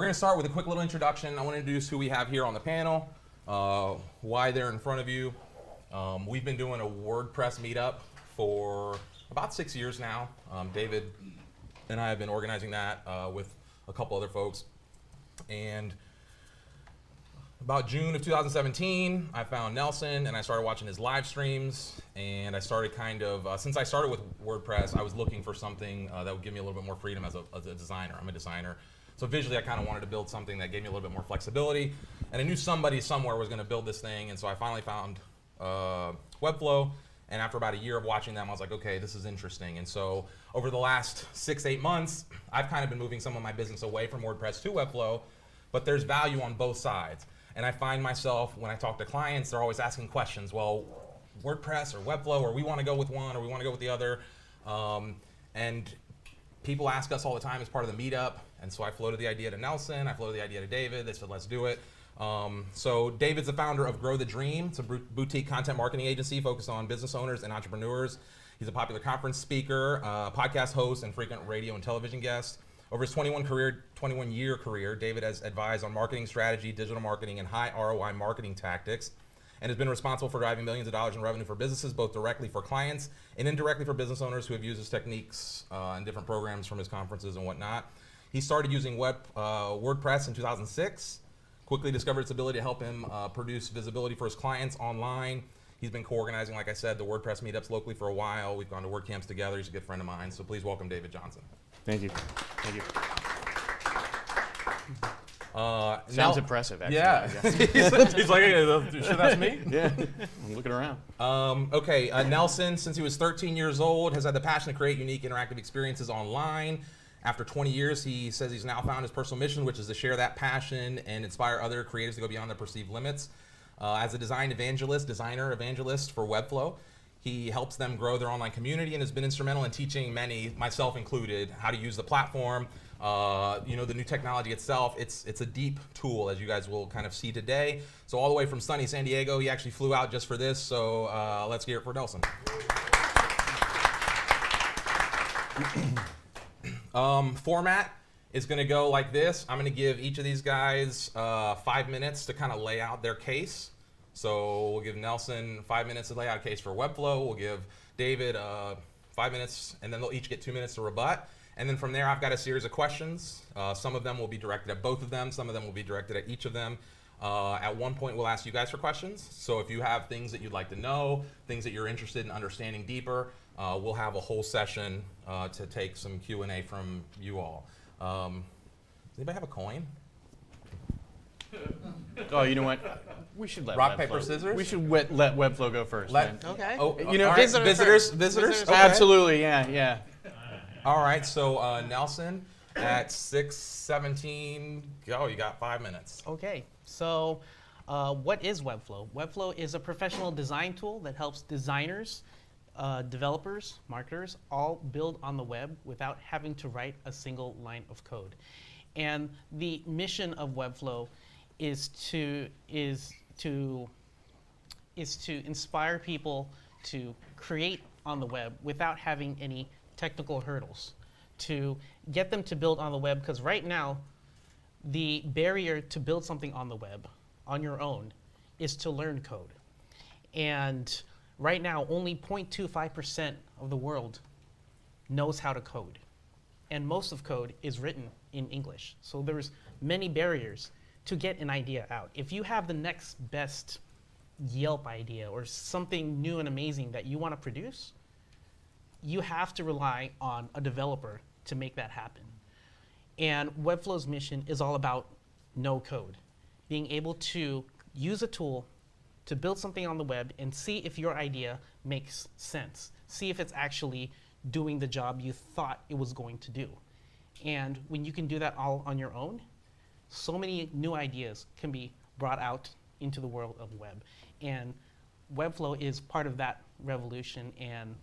We're going to start with a quick little introduction. I want to introduce who we have here on the panel, why they're in front of you. We've been doing a WordPress meetup for about 6 years now. David and I have been organizing that with a couple other folks. And about June of 2017, I found Nelson and I started watching his live streams. And I started since I started with WordPress, I was looking for something that would give me a little bit more freedom as a designer. I'm a designer. So visually, I kind of wanted to build something that gave me a little bit more flexibility. And I knew somebody somewhere was going to build this thing. And so I finally found Webflow. And after about a year of watching them, I was like, okay, this is interesting. And so over the last 6-8 months, I've kind of been moving some of my business away from WordPress to Webflow. But there's value on both sides. And I find myself, when I talk to clients, they're always asking questions. Well, WordPress or Webflow, or we want to go with one, or we want to go with the other. And people ask us all the time as part of the meetup. And so I floated the idea to Nelson, I floated the idea to David, they said, let's do it. So David's the founder of Grow the Dream. It's a boutique content marketing agency focused on business owners and entrepreneurs. He's a popular conference speaker, podcast host, and frequent radio and television guest. Over his 21-year career, David has advised on marketing strategy, digital marketing, and high ROI marketing tactics, and has been responsible for driving millions of dollars in revenue for businesses, both directly for clients and indirectly for business owners who have used his techniques and different programs from his conferences and whatnot. He started using WordPress in 2006, quickly discovered its ability to help him produce visibility for his clients online. He's been co-organizing, like I said, the WordPress meetups locally for a while. We've gone to WordCamps together. He's a good friend of mine. So please welcome David Johnson. Thank you. Thank you. Sounds impressive, actually. Yeah. He's like, hey, should that's me? Yeah, I'm looking around. Okay, Nelson, since he was 13 years old, has had the passion to create unique interactive experiences online. After 20 years, he says he's now found his personal mission, which is to share that passion and inspire other creators to go beyond their perceived limits. As a designer evangelist for Webflow, he helps them grow their online community and has been instrumental in teaching many, myself included, how to use the platform. The new technology itself, it's a deep tool, as you guys will kind of see today. So all the way from sunny San Diego, he actually flew out just for this. So let's hear it for Nelson. Format is going to go like this. I'm going to give each of these guys 5 minutes to kind of lay out their case. So we'll give Nelson 5 minutes to lay out a case for Webflow. We'll give David 5 minutes, and then they'll each get 2 minutes to rebut. And then from there, I've got a series of questions. Some of them will be directed at both of them. Some of them will be directed at each of them. At one point, we'll ask you guys for questions. So if you have things that you'd like to know, things that you're interested in understanding deeper, we'll have a whole session to take some Q&A from you all. Does anybody have a coin? Oh, you know what? We should let Rock, Webflow. paper, scissors? We should let Webflow go first. Man. Okay. Oh, You know, all right. Visitors. Okay. Absolutely, yeah. All right, so Nelson, at 6:17, go. You got 5 minutes. Okay. So, what is Webflow? Webflow is a professional design tool that helps designers, developers, marketers, all build on the web without having to write a single line of code. And the mission of Webflow is to inspire people to create on the web without having any technical hurdles, to get them to build on the web, because right now the barrier to build something on the web on your own is to learn code. And right now only 0.25% of the world knows how to code, and most of code is written in English. So there's many barriers to get an idea out. If you have the next best Yelp idea or something new and amazing that you want to produce, you have to rely on a developer to make that happen. And Webflow's mission is all about no code, being able to use a tool to build something on the web and see if your idea makes sense. See if it's actually doing the job you thought it was going to do. And when you can do that all on your own, so many new ideas can be brought out into the world of web. And Webflow is part of that revolution, and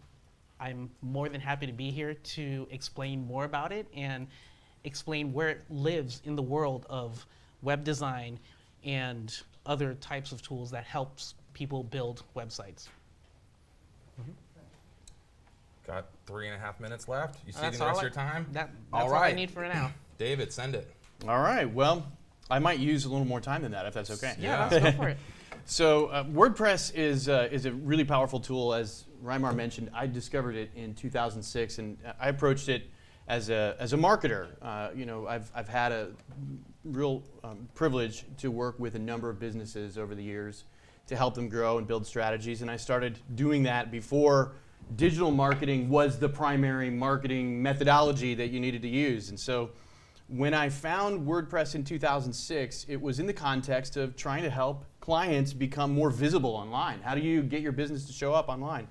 I'm more than happy to be here to explain more about it and explain where it lives in the world of web design and other types of tools that helps people build websites. Got 3.5 minutes left. You That's ceding the rest all of your time? That's all all right. I need for now. David, send it. All right. Well, I might use a little more time than that if that's okay. Yeah, let's go for it. So WordPress is a really powerful tool. As Reimar mentioned, I discovered it in 2006, and I approached it as a marketer. I've had a real privilege to work with a number of businesses over the years to help them grow and build strategies, and I started doing that before digital marketing was the primary marketing methodology that you needed to use. And so when I found WordPress in 2006, it was in the context of trying to help clients become more visible online. How do you get your business to show up online?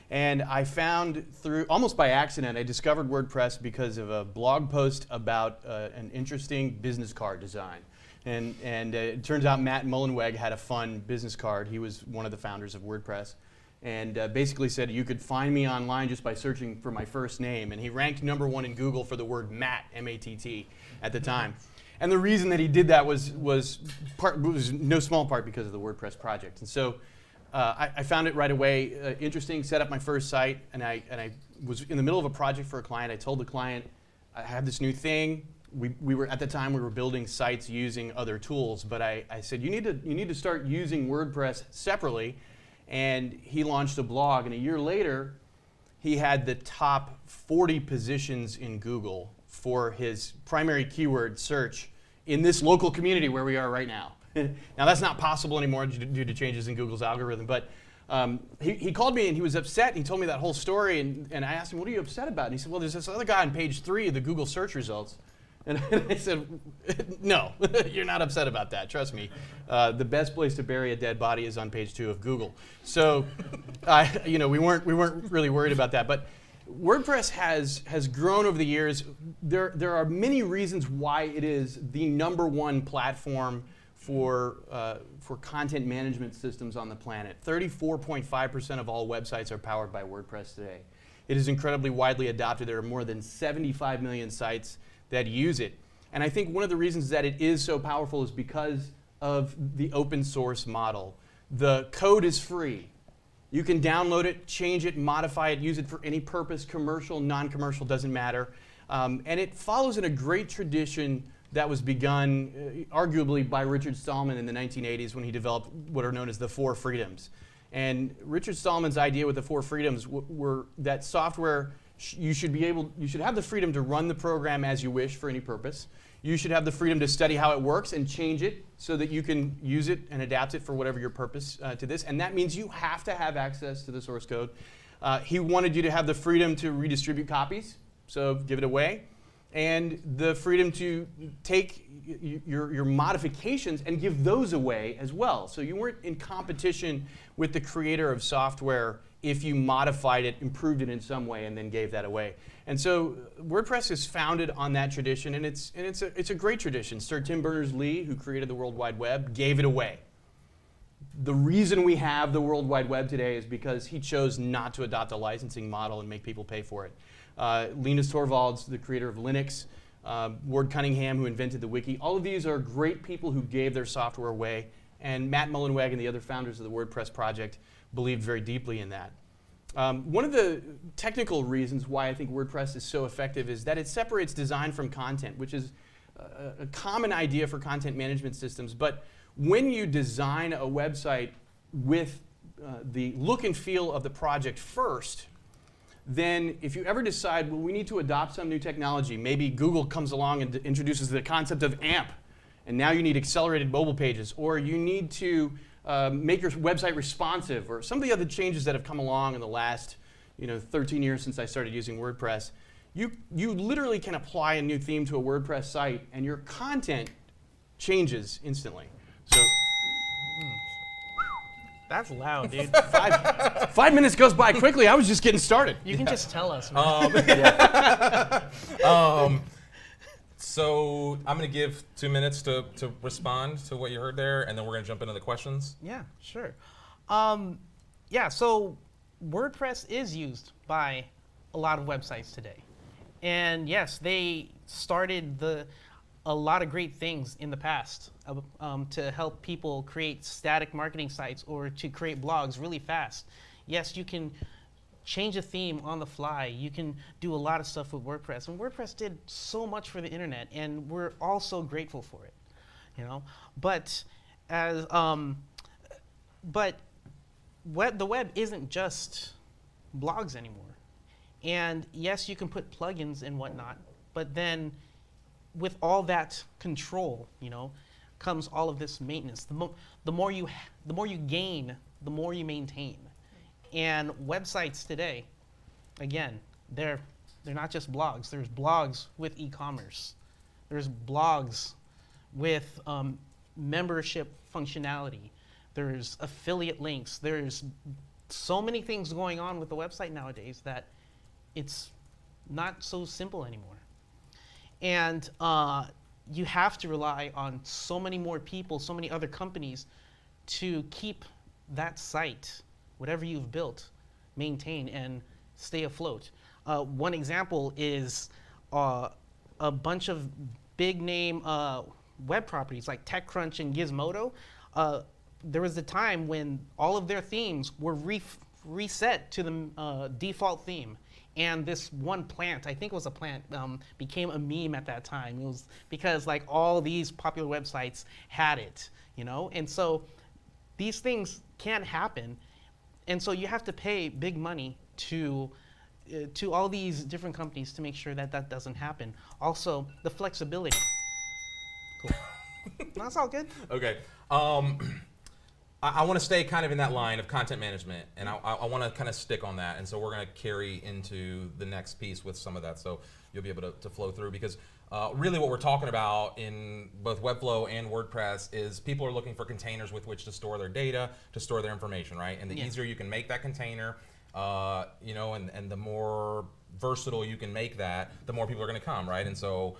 And I found through, almost by accident, I discovered WordPress because of a blog post about an interesting business card design. And it turns out Matt Mullenweg had a fun business card. He was one of the founders of WordPress. And basically said you could find me online just by searching for my first name. And he ranked #1 in Google for the word Matt, M-A-T-T, at the time. And the reason that he did that was no small part because of the WordPress project. And so I found it right away interesting, set up my first site, and I was in the middle of a project for a client. I told the client I had this new thing. We were at the time we were building sites using other tools, but I said you need to start using WordPress separately. And he launched a blog, and a year later, he had the top 40 positions in Google for his primary keyword search in this local community where we are right now. Now, that's not possible anymore due to changes in Google's algorithm, but he called me and he was upset. He told me that whole story, and I asked him, what are you upset about? And he said, well, there's this other guy on page 3 of the Google search results. And I said, no, you're not upset about that. Trust me. The best place to bury a dead body is on page 2 of Google. So, we weren't really worried about that. But WordPress has grown over the years. There are many reasons why it is the #1 platform for content management systems on the planet. 34.5% of all websites are powered by WordPress today. It is incredibly widely adopted. There are more than 75 million sites that use it. And I think one of the reasons that it is so powerful is because of the open source model. The code is free. You can download it, change it, modify it, use it for any purpose, commercial, non-commercial, doesn't matter. And it follows in a great tradition that was begun arguably by Richard Stallman in the 1980s when he developed what are known as the 4 freedoms. And Richard Stallman's idea with the 4 freedoms were that software you should have the freedom to run the program as you wish for any purpose. You should have the freedom to study how it works and change it so that you can use it and adapt it for whatever your purpose to this. And that means you have to have access to the source code. He wanted you to have the freedom to redistribute copies, so give it away, and the freedom to take your modifications and give those away as well. So you weren't in competition with the creator of software if you modified it, improved it in some way, and then gave that away. And so WordPress is founded on that tradition, and it's a great tradition. Sir Tim Berners-Lee, who created the World Wide Web, gave it away. The reason we have the World Wide Web today is because he chose not to adopt a licensing model and make people pay for it. Linus Torvalds, the creator of Linux, Ward Cunningham, who invented the wiki, all of these are great people who gave their software away, and Matt Mullenweg and the other founders of the WordPress project believed very deeply in that. One of the technical reasons why I think WordPress is so effective is that it separates design from content, which is a common idea for content management systems. But when you design a website with the look and feel of the project first, then if you ever decide, well, we need to adopt some new technology, maybe Google comes along and introduces the concept of AMP, and now you need accelerated mobile pages, or you need to make your website responsive, or some of the other changes that have come along in the last 13 years since I started using WordPress, you literally can apply a new theme to a WordPress site and your content changes instantly. So That's loud, dude. 5 minutes goes by quickly. I was just getting started. You can just tell us, man. So I'm going to give 2 minutes to respond to what you heard there, and then we're going to jump into the questions. Yeah, sure. So WordPress is used by a lot of websites today. And yes, they started a lot of great things in the past to help people create static marketing sites or to create blogs really fast. Yes, you can change a theme on the fly. You can do a lot of stuff with WordPress, and WordPress did so much for the internet, and we're all so grateful for it, you know. But as the web isn't just blogs anymore. And yes, you can put plugins and whatnot, but then with all that control, you know, comes all of this maintenance. The more you gain, the more you maintain. And websites today, again, they're not just blogs. There's blogs with e-commerce. There's blogs with membership functionality. There's affiliate links. There's so many things going on with the website nowadays that it's not so simple anymore. And you have to rely on so many more people, so many other companies to keep that site, whatever you've built, maintain and stay afloat. One example is a bunch of big name web properties like TechCrunch and Gizmodo. There was a time when all of their themes were reset to the default theme. And this one plant, I think it was a plant, became a meme at that time. It was because like all these popular websites had it, you know? And so these things can happen. And so you have to pay big money to all these different companies to make sure that that doesn't happen. Also, the flexibility. Cool. No, that's all good. Okay. I want to stay kind of in that line of content management, and I want to kind of stick on that. And so we're going to carry into the next piece with some of that, so you'll be able to flow through. Because really what we're talking about in both Webflow and WordPress is people are looking for containers with which to store their data, to store their information, right? And the easier you can make that container, you know, and the more versatile you can make that, the more people are going to come, right? And so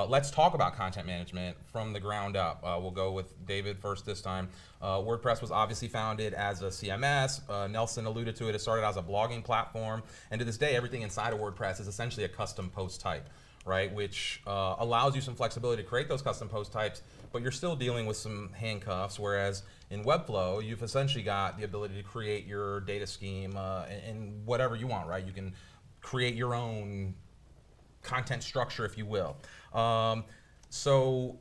let's talk about content management from the ground up. We'll go with David first this time. WordPress was obviously founded as a CMS. Nelson alluded to it. It started as a blogging platform, and to this day, everything inside of WordPress is essentially a custom post type, right? Which allows you some flexibility to create those custom post types, but you're still dealing with some handcuffs. Whereas in Webflow, you've essentially got the ability to create your data scheme in whatever you want, right? You can create your own content structure, if you will. So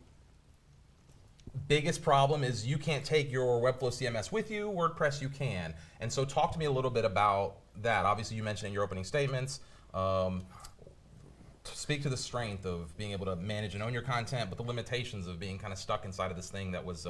biggest problem is you can't take your Webflow CMS with you. WordPress you can. And so talk to me a little bit about that. Obviously you mentioned in your opening statements, speak to the strength of being able to manage and own your content, but the limitations of being kind of stuck inside of this thing that was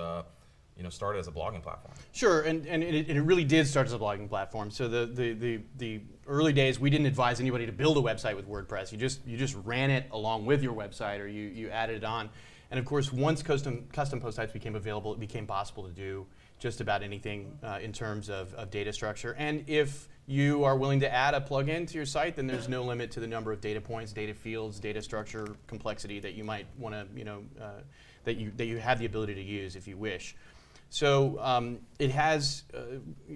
you know, started as a blogging platform. Sure, and it really did start as a blogging platform. So the early days, we didn't advise anybody to build a website with WordPress. You just ran it along with your website, or you added it on. And of course, once custom post types became available, it became possible to do just about anything in terms of data structure. And if you are willing to add a plugin to your site, then there's no limit to the number of data points, data fields, data structure, complexity that you might want to, you know, that you have the ability to use if you wish. So it has,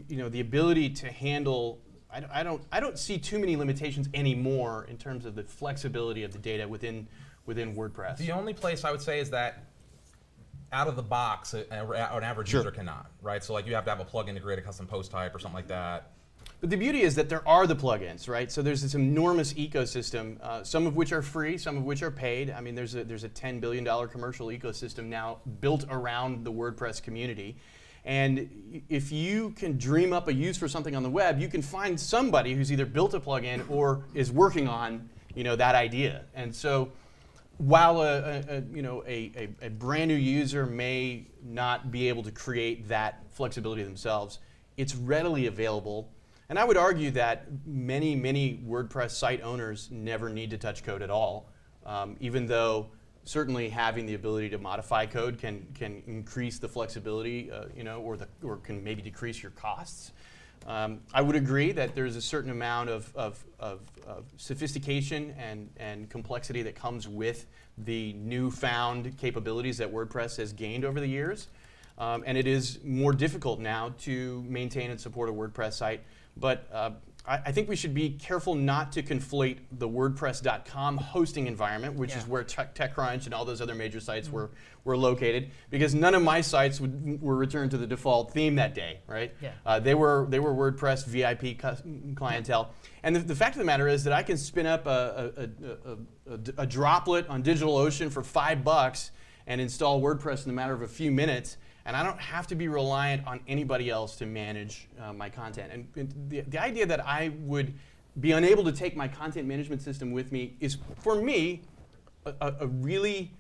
you know, the ability to handle. I don't see too many limitations anymore in terms of the flexibility of the data within WordPress. The only place I would say is that out of the box, an average user cannot, right? So like you have to have a plugin to create a custom post type or something like that. But the beauty is that there are the plugins, right? So there's this enormous ecosystem, some of which are free, some of which are paid. I mean, there's a $10 billion commercial ecosystem now built around the WordPress community. And if you can dream up a use for something on the web, you can find somebody who's either built a plugin or is working on, you know, that idea. And so while a brand new user may not be able to create that flexibility themselves, it's readily available. And I would argue that many WordPress site owners never need to touch code at all, even though certainly having the ability to modify code can increase the flexibility, you know, or can maybe decrease your costs. I would agree that there's a certain amount of sophistication and complexity that comes with the newfound capabilities that WordPress has gained over the years. And it is more difficult now to maintain and support a WordPress site. But I think we should be careful not to conflate the WordPress.com hosting environment, which is where TechCrunch and all those other major sites were located, because none of my sites were returned to the default theme that day, right? Yeah. They were WordPress VIP clientele. And the fact of the matter is that I can spin up a droplet on DigitalOcean for $5 and install WordPress in a matter of a few minutes, and I don't have to be reliant on anybody else to manage my content. And the idea that I would be unable to take my content management system with me is, for me, a really,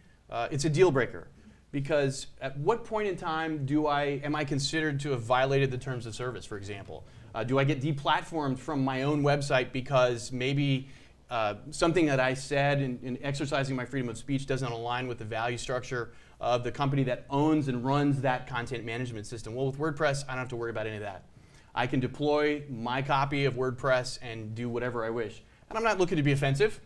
it's a deal breaker. Because at what point in time am I considered to have violated the terms of service, for example? Do I get deplatformed from my own website because maybe something that I said in exercising my freedom of speech doesn't align with the value structure of the company that owns and runs that content management system? Well, with WordPress, I don't have to worry about any of that. I can deploy my copy of WordPress and do whatever I wish. And I'm not looking to be offensive,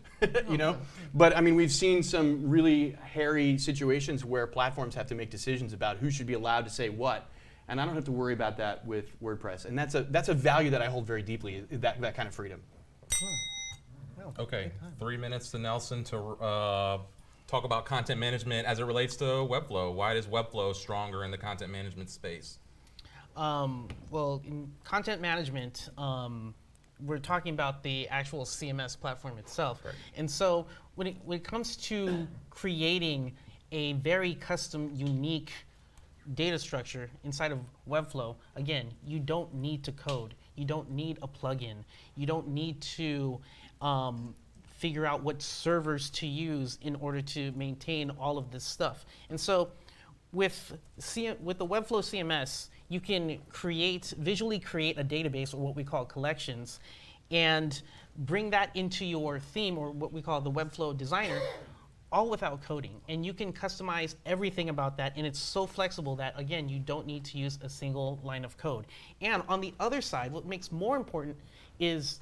you know? But I mean, we've seen some really hairy situations where platforms have to make decisions about who should be allowed to say what. And I don't have to worry about that with WordPress. And that's a value that I hold very deeply, that kind of freedom. Okay, 3 minutes to Nelson to talk about content management as it relates to Webflow. Why is Webflow stronger in the content management space? Well, in content management, we're talking about the actual CMS platform itself. Right. And so when it comes to creating a very custom, unique data structure inside of Webflow, again, you don't need to code. You don't need a plugin. You don't need to figure out what servers to use in order to maintain all of this stuff. And so with the Webflow CMS, you can visually create a database, or what we call collections, and bring that into your theme, or what we call the Webflow designer, all without coding. And you can customize everything about that, and it's so flexible that, again, you don't need to use a single line of code. And on the other side, what makes more important is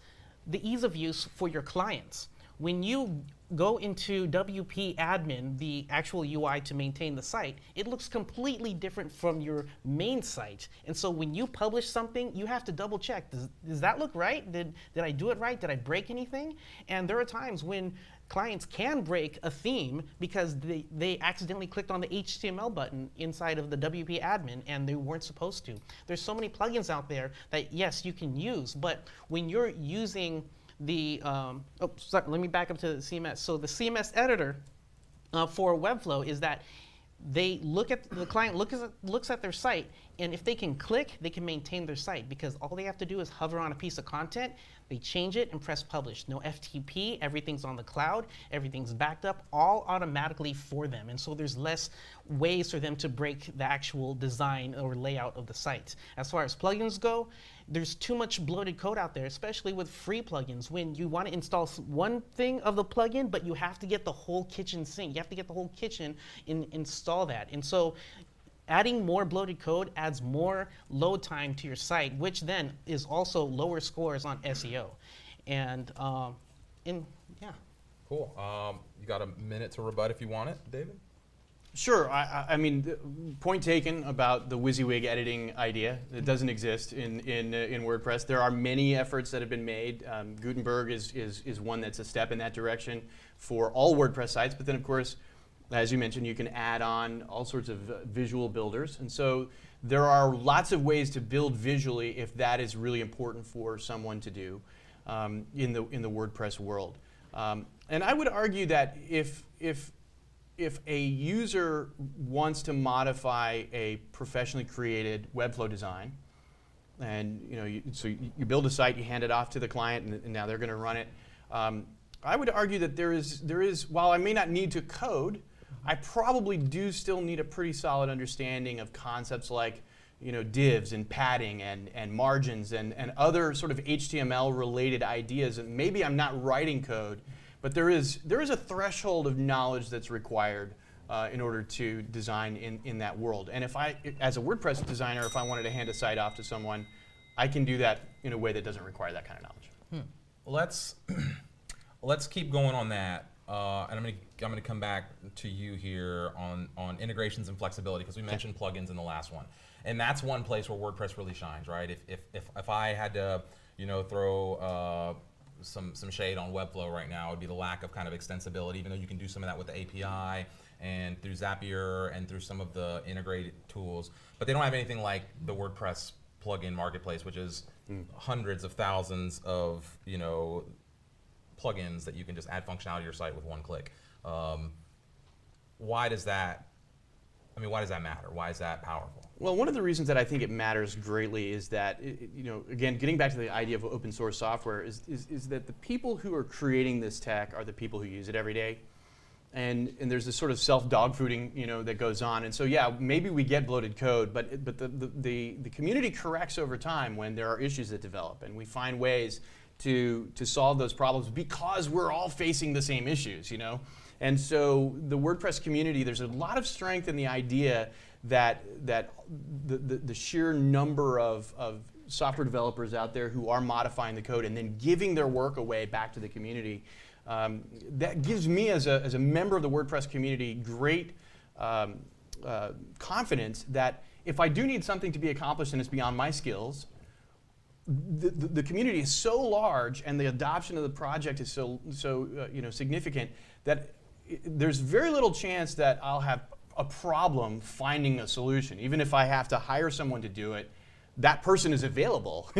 the ease of use for your clients. When you go into WP admin, the actual UI to maintain the site, it looks completely different from your main site. And so when you publish something, you have to double check. Does that look right? Did I do it right? Did I break anything? And there are times when clients can break a theme because they accidentally clicked on the HTML button inside of the WP admin and they weren't supposed to. There's so many plugins out there that, yes, you can use, but when you're using let me back up to the CMS. So the CMS editor for Webflow is that the client looks at their site, and if they can click, they can maintain their site, because all they have to do is hover on a piece of content, they change it and press publish. No FTP, everything's on the cloud, everything's backed up, all automatically for them. And so there's less ways for them to break the actual design or layout of the site. As far as plugins go, there's too much bloated code out there, especially with free plugins. When you want to install one thing of the plugin, but you have to get the whole kitchen sink. You have to get the whole kitchen install that. And so adding more bloated code adds more load time to your site, which then is also lower scores on SEO. And yeah. Cool. You got a minute to rebut if you want it, David? Sure. I mean, point taken about the WYSIWYG editing idea. It doesn't exist in WordPress. There are many efforts that have been made. Gutenberg is one that's a step in that direction for all WordPress sites. But then, of course, as you mentioned, you can add on all sorts of visual builders. And so there are lots of ways to build visually if that is really important for someone to do in the WordPress world. And I would argue that if a user wants to modify a professionally created Webflow design, and so you build a site, you hand it off to the client, and now they're going to run it. I would argue that there is, while I may not need to code, I probably do still need a pretty solid understanding of concepts like divs and padding and margins and other sort of HTML related ideas. And maybe I'm not writing code, but there is a threshold of knowledge that's required in order to design in that world. And as a WordPress designer, if I wanted to hand a site off to someone, I can do that in a way that doesn't require that kind of knowledge. Let's keep going on that. and I'm gonna come back to you here on integrations and flexibility, because we mentioned plugins in the last one, and that's one place where WordPress really shines, right? If I had to, throw some shade on Webflow right now, it would be the lack of kind of extensibility, even though you can do some of that with the API and through Zapier and through some of the integrated tools, but they don't have anything like the WordPress plugin marketplace, which is hundreds of thousands of plugins that you can just add functionality to your site with one click. Why does that matter? Why is that powerful? Well, one of the reasons that I think it matters greatly is that, again, getting back to the idea of open source software, is that the people who are creating this tech are the people who use it every day. And there's this sort of self-dogfooding, that goes on. And so, yeah, maybe we get bloated code, but the community corrects over time when there are issues that develop, and we find ways to solve those problems because we're all facing the same issues, And so the WordPress community, there's a lot of strength in the idea that the sheer number of software developers out there who are modifying the code and then giving their work away back to the community, that gives me as a member of the WordPress community great confidence that if I do need something to be accomplished and it's beyond my skills, the community is so large and the adoption of the project is so significant that there's very little chance that I'll have a problem finding a solution. Even if I have to hire someone to do it, that person is available.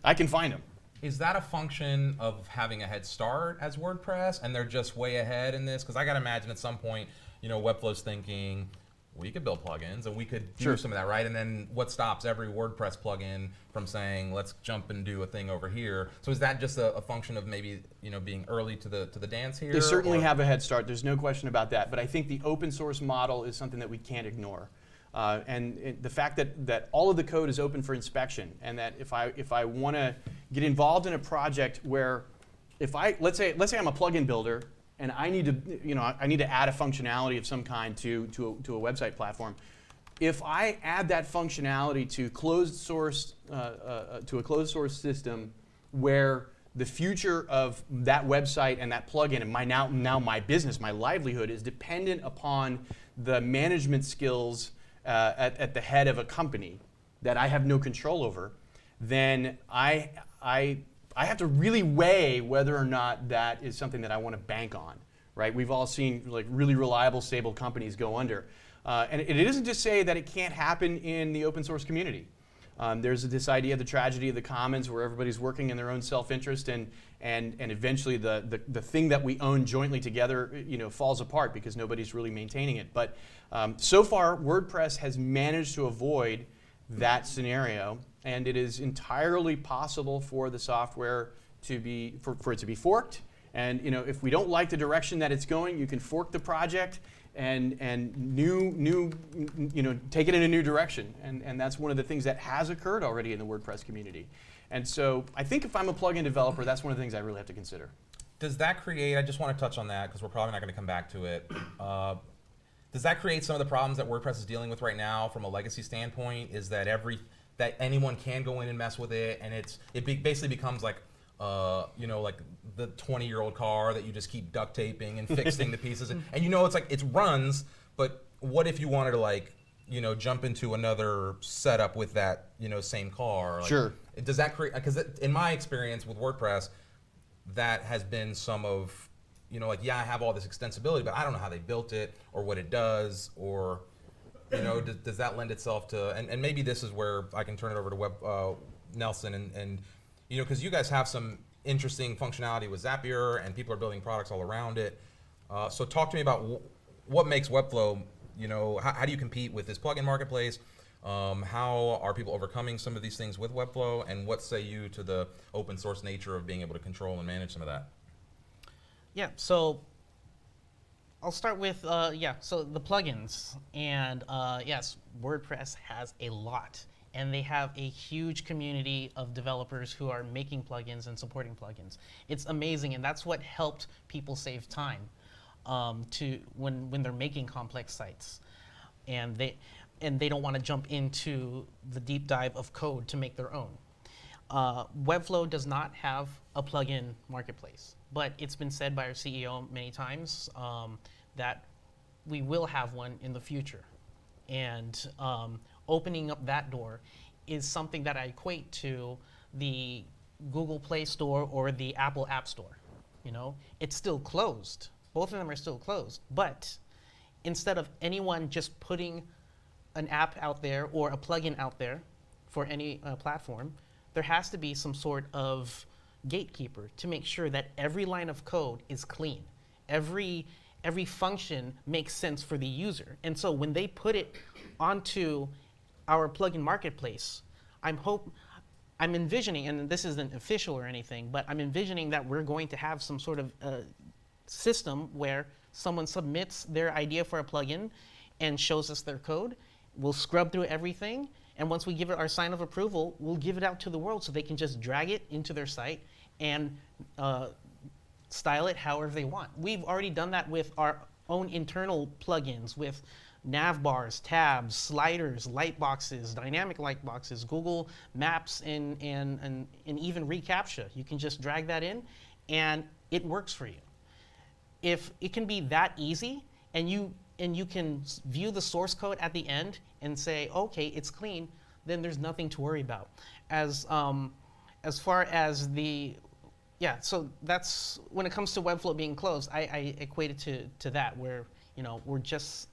I can find them. Is that a function of having a head start as WordPress, and they're just way ahead in this? Because I got to imagine at some point, Webflow's thinking, we could build plugins and we could do some of that, right? And then what stops every WordPress plugin from saying, let's jump and do a thing over here? So is that just a function of maybe being early to the dance here? They certainly have a head start. There's no question about that. But I think the open source model is something that we can't ignore. And the fact that all of the code is open for inspection, and that if I want to get involved in a project where, let's say I'm a plugin builder and I need to add a functionality of some kind to a website platform. If I add that functionality to a closed source system where the future of that website and that plugin and now my business, my livelihood is dependent upon the management skills at the head of a company that I have no control over, then I have to really weigh whether or not that is something that I want to bank on, right? We've all seen really reliable, stable companies go under. And it isn't to say that it can't happen in the open source community. There's this idea of the tragedy of the commons, where everybody's working in their own self-interest, and eventually the thing that we own jointly together falls apart because nobody's really maintaining it. But so far, WordPress has managed to avoid that scenario, and it is entirely possible for the software to be forked. And if we don't like the direction that it's going, you can fork the project and take it in a new direction. And that's one of the things that has occurred already in the WordPress community. And so I think if I'm a plugin developer, that's one of the things I really have to consider. Does that create, I just want to touch on that because we're probably not going to come back to it. Does that create some of the problems that WordPress is dealing with right now from a legacy standpoint? Is that that anyone can go in and mess with it, and it basically becomes like like the 20-year-old car that you just keep duct taping and fixing the pieces, and it's like it runs, but what if you wanted to jump into another setup with that same car? Sure. Does that create? Because in my experience with WordPress, that has been some of I have all this extensibility, but I don't know how they built it or what it does, or does that lend itself to? And maybe this is where I can turn it over to Nelson and because you guys have some interesting functionality with Zapier, and people are building products all around it. So talk to me about what makes Webflow. How do you compete with this plugin marketplace? How are people overcoming some of these things with Webflow, and what say you to the open source nature of being able to control and manage some of that? Yeah, so I'll start with, so the plugins. And yes, WordPress has a lot. And they have a huge community of developers who are making plugins and supporting plugins. It's amazing, and that's what helped people save time when they're making complex sites. And they don't want to jump into the deep dive of code to make their own. Webflow does not have a plugin marketplace, but it's been said by our CEO many times that we will have one in the future. And opening up that door is something that I equate to the Google Play Store or the Apple App Store. You know, it's still closed. Both of them are still closed. But instead of anyone just putting an app out there or a plugin out there for any platform, there has to be some sort of gatekeeper to make sure that every line of code is clean. Every function makes sense for the user. And so when they put it onto our plugin marketplace, I'm envisioning, and this isn't official or anything, but I'm envisioning that we're going to have some sort of system where someone submits their idea for a plugin and shows us their code. We'll scrub through everything, and once we give it our sign of approval, we'll give it out to the world so they can just drag it into their site and style it however they want. We've already done that with our own internal plugins with nav bars, tabs, sliders, light boxes, dynamic light boxes, Google Maps, and even reCAPTCHA. You can just drag that in, and it works for you. If it can be that easy, and you can view the source code at the end and say, okay, it's clean, then there's nothing to worry about. As far as so that's when it comes to Webflow being closed, I equate it to that, where we're just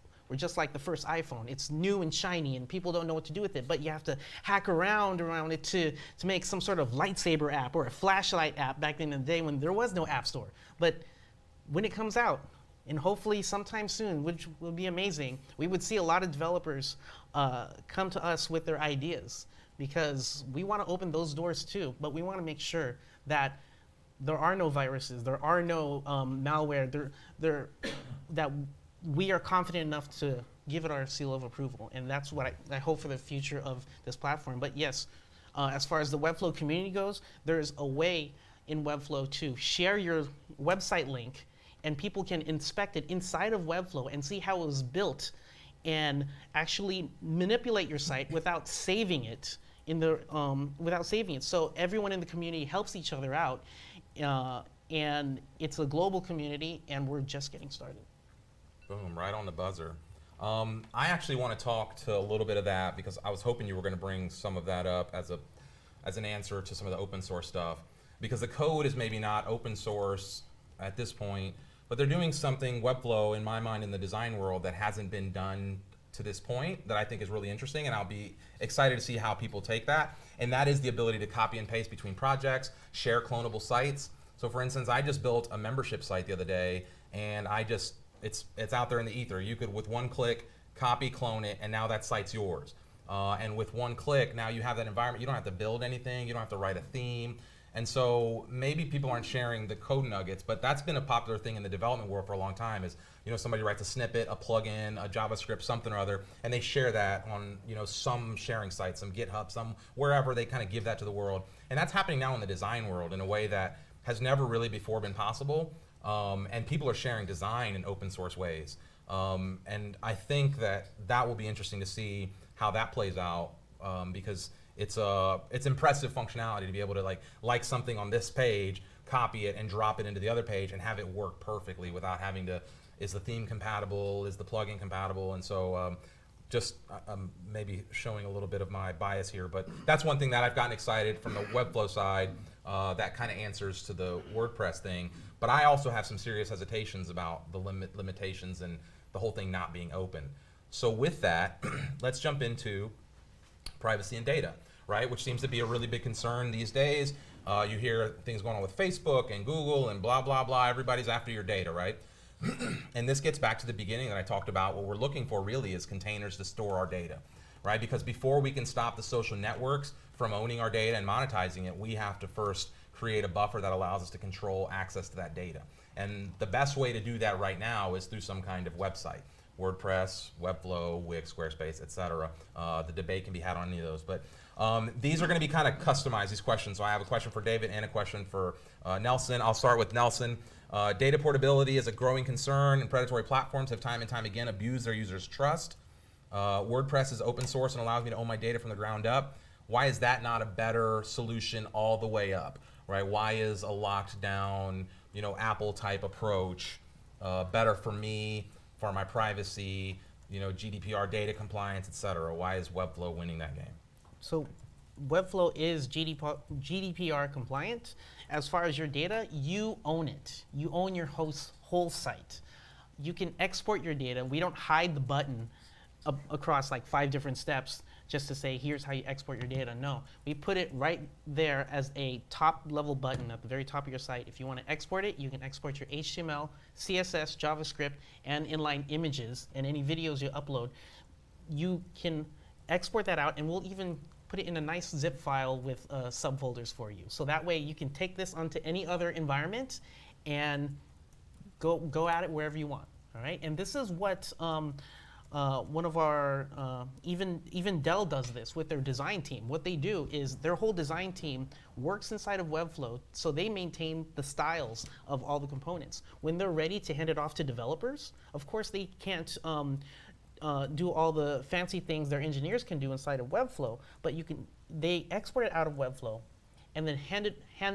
like the first iPhone. It's new and shiny, and people don't know what to do with it. But you have to hack around it to make some sort of lightsaber app or a flashlight app back in the day when there was no app store. But when it comes out, and hopefully sometime soon, which will be amazing, we would see a lot of developers come to us with their ideas, because we want to open those doors too. But we want to make sure that there are no viruses, there are no malware, that we are confident enough to give it our seal of approval. And that's what I hope for the future of this platform. But yes, as far as the Webflow community goes, there's a way in Webflow to share your website link, and people can inspect it inside of Webflow and see how it was built and actually manipulate your site without saving it So everyone in the community helps each other out, and it's a global community, and we're just getting started. Boom, right on the buzzer. I actually want to talk to a little bit of that, because I was hoping you were going to bring some of that up as an answer to some of the open source stuff, because the code is maybe not open source at this point, but they're doing something, Webflow, in my mind, in the design world, that hasn't been done to this point, that I think is really interesting, and I'll be excited to see how people take that. And that is the ability to copy and paste between projects, share clonable sites. So for instance, I just built a membership site the other day, and it's out there in the ether. You could, with one click, copy, clone it, and now that site's yours. And with one click, now you have that environment. You don't have to build anything. You don't have to write a theme. And so maybe people aren't sharing the code nuggets, but that's been a popular thing in the development world for a long time, is somebody writes a snippet, a plugin, a JavaScript, something or other, and they share that on some sharing site, some GitHub, some wherever. They kind of give that to the world. And that's happening now in the design world in a way that has never really before been possible. And people are sharing design in open source ways. And I think that will be interesting to see how that plays out, because it's impressive functionality to be able to like something on this page, copy it and drop it into the other page and have it work perfectly without having to, is the theme compatible, is the plugin compatible? And so just maybe showing a little bit of my bias here, but that's one thing that I've gotten excited from the Webflow side, that kind of answers to the WordPress thing. But I also have some serious hesitations about the limitations and the whole thing not being open. So with that, let's jump into privacy and data, right? Which seems to be a really big concern these days. You hear things going on with Facebook and Google and blah, blah, blah. Everybody's after your data, right? And this gets back to the beginning that I talked about. What we're looking for really is containers to store our data, right? Because before we can stop the social networks from owning our data and monetizing it, we have to first create a buffer that allows us to control access to that data. And the best way to do that right now is through some kind of website. WordPress, Webflow, Wix, Squarespace, etc. The debate can be had on any of those. But these are going to be kind of customized, these questions. So I have a question for David and a question for Nelson. I'll start with Nelson. Data portability is a growing concern, and predatory platforms have time and time again abused their users' trust. WordPress is open source and allows me to own my data from the ground up. why is that not a better solution all the way up, right? Why is a locked down, Apple type approach better for me, for my privacy, GDPR data compliance, et cetera? Why is Webflow winning that game? So Webflow is GDPR compliant. As far as your data, you own it. You own your whole site. You can export your data. We don't hide the button across like 5 different steps just to say, here's how you export your data. No, we put it right there as a top level button at the very top of your site. If you want to export it, you can export your HTML, CSS, JavaScript, and inline images, and any videos you upload. You can export that out, and we'll even put it in a nice zip file with subfolders for you. So that way you can take this onto any other environment and go at it wherever you want. All right, and this is what one of our, even Dell does this with their design team. What they do is their whole design team works inside of Webflow, so they maintain the styles of all the components. When they're ready to hand it off to developers, of course they can't do all the fancy things their engineers can do inside of Webflow, but they export it out of Webflow and then hand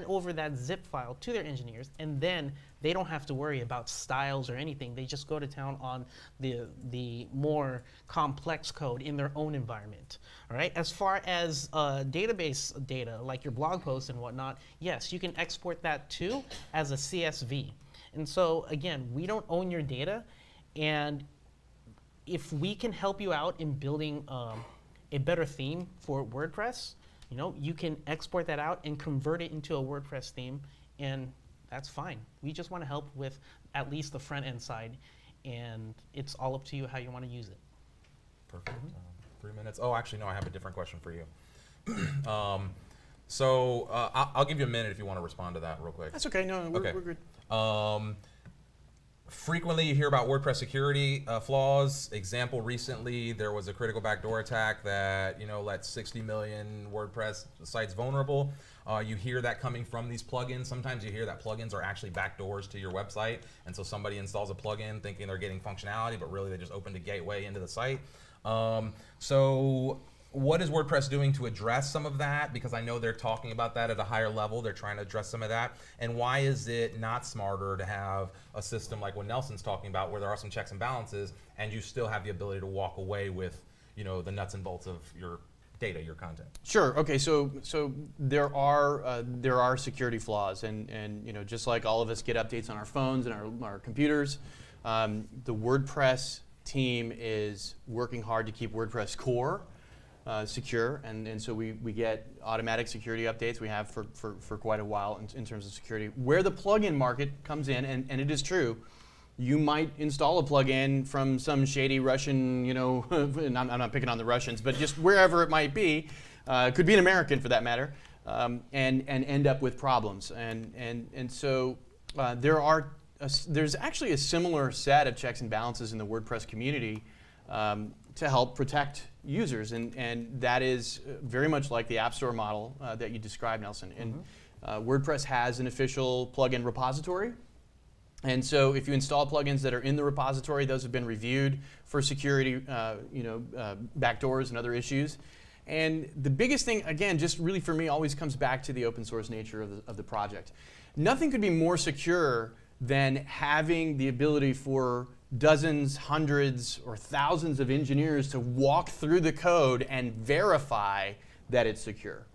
over that zip file to their engineers, and then they don't have to worry about styles or anything. They just go to town on the more complex code in their own environment. All right. As far as database data, like your blog posts and whatnot, yes, you can export that too as a CSV. And so again, we don't own your data, and if we can help you out in building a better theme for WordPress, you can export that out and convert it into a WordPress theme, and that's fine. We just want to help with at least the front end side, and it's all up to you how you want to use it. Perfect. 3 minutes. Oh, actually, no, I have a different question for you. I'll give you a minute if you want to respond to that real quick. That's okay. No, we're good. Frequently you hear about WordPress security flaws. Example, recently there was a critical backdoor attack that let 60 million WordPress sites vulnerable. You hear that coming from these plugins. Sometimes you hear that plugins are actually backdoors to your website, and so somebody installs a plugin thinking they're getting functionality, but really they just opened a gateway into the site. So what is WordPress doing to address some of that? Because I know they're talking about that at a higher level. They're trying to address some of that. And why is it not smarter to have a system like what Nelson's talking about, where there are some checks and balances, and you still have the ability to walk away with, the nuts and bolts of your data, your content? Sure. Okay. So there are security flaws, and just like all of us get updates on our phones and our computers, the WordPress team is working hard to keep WordPress core secure, and so we get automatic security updates. We have for quite a while in terms of security. Where the plugin market comes in, and it is true, you might install a plugin from some shady Russian, and I'm not picking on the Russians, but just wherever it might be, could be an American for that matter, and end up with problems. And so there's actually a similar set of checks and balances in the WordPress community to help protect users, and that is very much like the App Store model that you described, Nelson. And WordPress has an official plugin repository, and so if you install plugins that are in the repository, those have been reviewed for security, backdoors and other issues. And the biggest thing, again, just really for me, always comes back to the open source nature of the project. Nothing could be more secure than having the ability for dozens, hundreds, or thousands of engineers to walk through the code and verify that it's secure.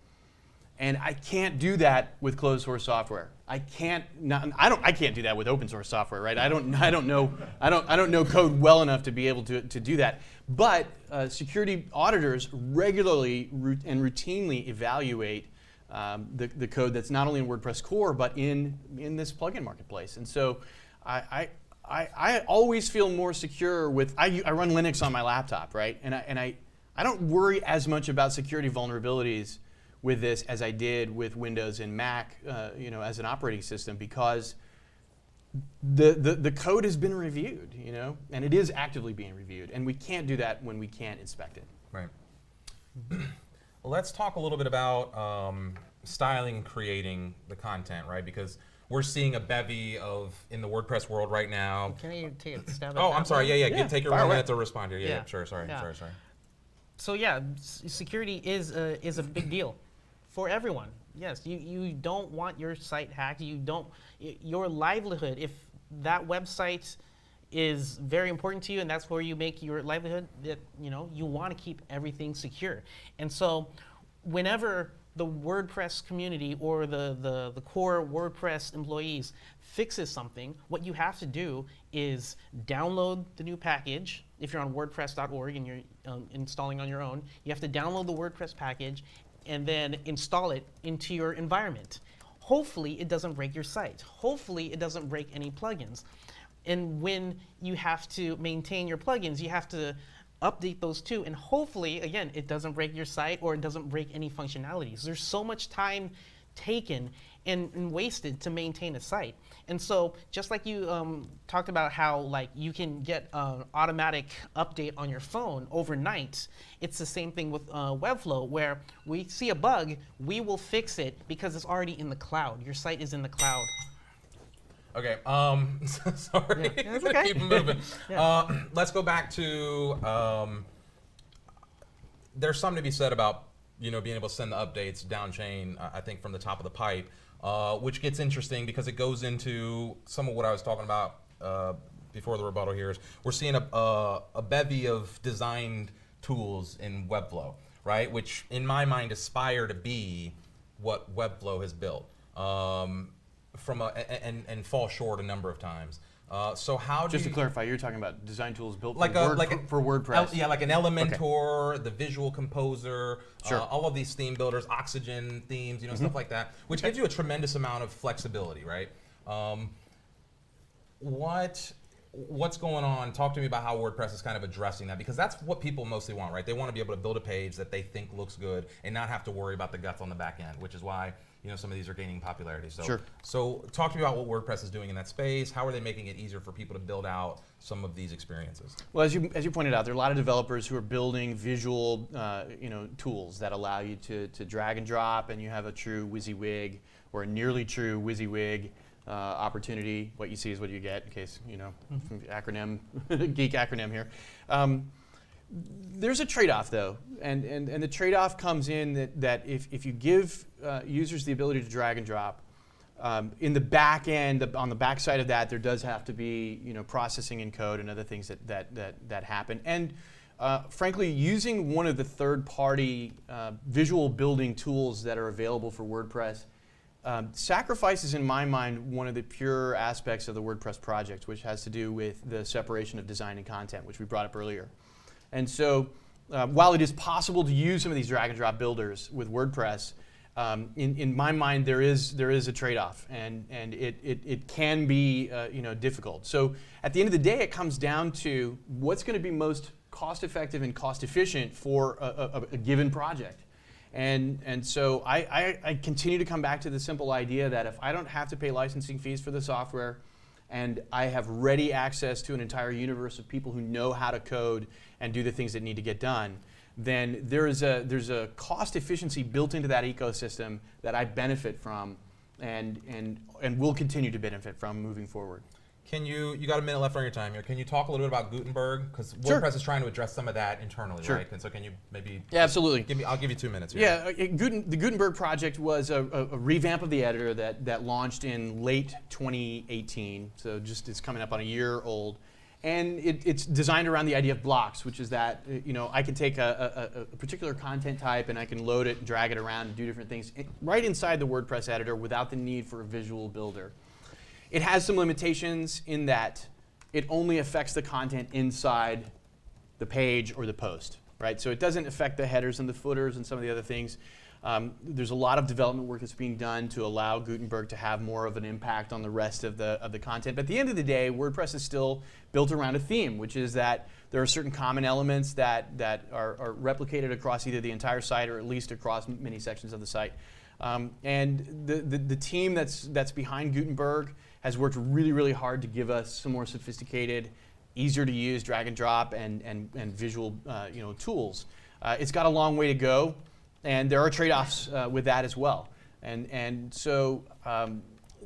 And I can't do that with closed source software. I can't do that with open source software, right? I don't know code well enough to be able to do that. But security auditors regularly and routinely evaluate the code that's not only in WordPress core but in this plugin marketplace. And so I always feel more secure with, I run Linux on my laptop, right? And I don't worry as much about security vulnerabilities with this as I did with Windows and Mac, as an operating system, because the code has been reviewed, and it is actively being reviewed, and we can't do that when we can't inspect it. Right. Well, let's talk a little bit about styling and creating the content, right? Because we're seeing a bevy in the WordPress world right now. Can you take a stab at Oh, that I'm sorry. one? Yeah. Take your 1 minute to respond here. Yeah. Yeah. Sure. Sorry. Yeah. Sorry. So yeah, security is a big deal for everyone. Yes, you don't want your site hacked. You don't your livelihood. If that website is very important to you and that's where you make your livelihood, that you want to keep everything secure. And so whenever the WordPress community or the core WordPress employees fixes something, what you have to do is download the new package. If you're on WordPress.org and you're installing on your own, you have to download the WordPress package and then install it into your environment. Hopefully it doesn't break your site. Hopefully it doesn't break any plugins. And when you have to maintain your plugins, you have to update those too, and hopefully, again, it doesn't break your site or it doesn't break any functionalities. There's so much time taken and wasted to maintain a site. And so just like you talked about how like you can get an automatic update on your phone overnight, it's the same thing with Webflow, where we see a bug, we will fix it because it's already in the cloud. Your site is in the cloud. Okay, sorry, Yeah, it's okay. keep moving. Yeah. Let's go back to, there's something to be said about, being able to send the updates down chain, I think from the top of the pipe, which gets interesting because it goes into some of what I was talking about before the rebuttal here is we're seeing a bevy of designed tools in Webflow, right? Which in my mind aspire to be what Webflow has built. And fall short a number of times. So how do Just you, to clarify, you're talking about design tools built like for WordPress. Yeah, like an Elementor, the Visual Composer, Sure. all of these theme builders, Oxygen themes, stuff like that, which gives you a tremendous amount of flexibility, right? What's going on? Talk to me about how WordPress is kind of addressing that, because that's what people mostly want, right? They want to be able to build a page that they think looks good and not have to worry about the guts on the back end, which is why some of these are gaining popularity. So, Sure. So talk to me about what WordPress is doing in that space. How are they making it easier for people to build out some of these experiences? Well, as you pointed out, there are a lot of developers who are building visual tools that allow you to drag and drop, and you have a true WYSIWYG or a nearly true WYSIWYG opportunity. What you see is what you get, in case from the acronym, geek acronym here. There's a trade-off though, and the trade-off comes in that if you give users the ability to drag and drop, in the back end, on the back side of that, there does have to be processing in code and other things that happen. And frankly, using one of the third-party visual building tools that are available for WordPress sacrifices, in my mind, one of the pure aspects of the WordPress project, which has to do with the separation of design and content, which we brought up earlier. And so, while it is possible to use some of these drag and drop builders with WordPress, in my mind there is a trade-off, and it can be difficult. So at the end of the day, it comes down to what's going to be most cost-effective and cost-efficient for a given project. And so I continue to come back to the simple idea that if I don't have to pay licensing fees for the software, and I have ready access to an entire universe of people who know how to code and do the things that need to get done, then there's a cost efficiency built into that ecosystem that I benefit from and will continue to benefit from moving forward. Can you got a minute left on your time here. Can you talk a little bit about Gutenberg? Because Sure. WordPress is trying to address some of that internally, Sure. right? And so can you maybe Yeah, absolutely. I'll give you 2 minutes here. Yeah, the Gutenberg project was a revamp of the editor that launched in late 2018, so just it's coming up on a year old. And it's designed around the idea of blocks, which is that I can take a particular content type and I can load it and drag it around and do different things right inside the WordPress editor without the need for a visual builder. It has some limitations in that it only affects the content inside the page or the post, right? So it doesn't affect the headers and the footers and some of the other things. There's a lot of development work that's being done to allow Gutenberg to have more of an impact on the rest of the content. But at the end of the day, WordPress is still built around a theme, which is that there are certain common elements that are replicated across either the entire site or at least across many sections of the site. And the team that's behind Gutenberg has worked really, really hard to give us some more sophisticated, easier to use drag and drop and visual tools. It's got a long way to go, and there are trade-offs with that as well. And so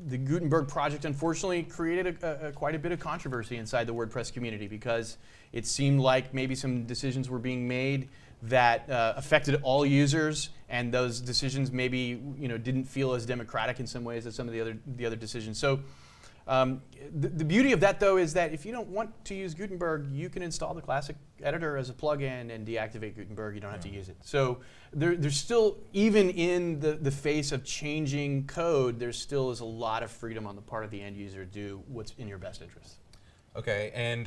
the Gutenberg project unfortunately created quite a bit of controversy inside the WordPress community because it seemed like maybe some decisions were being made that affected all users, and those decisions maybe didn't feel as democratic in some ways as some of the other decisions. So the beauty of that, though, is that if you don't want to use Gutenberg, you can install the classic editor as a plugin and deactivate Gutenberg. You don't have to use it. So there's still, even in the face of changing code, there still is a lot of freedom on the part of the end user to do what's in your best interest. Okay, and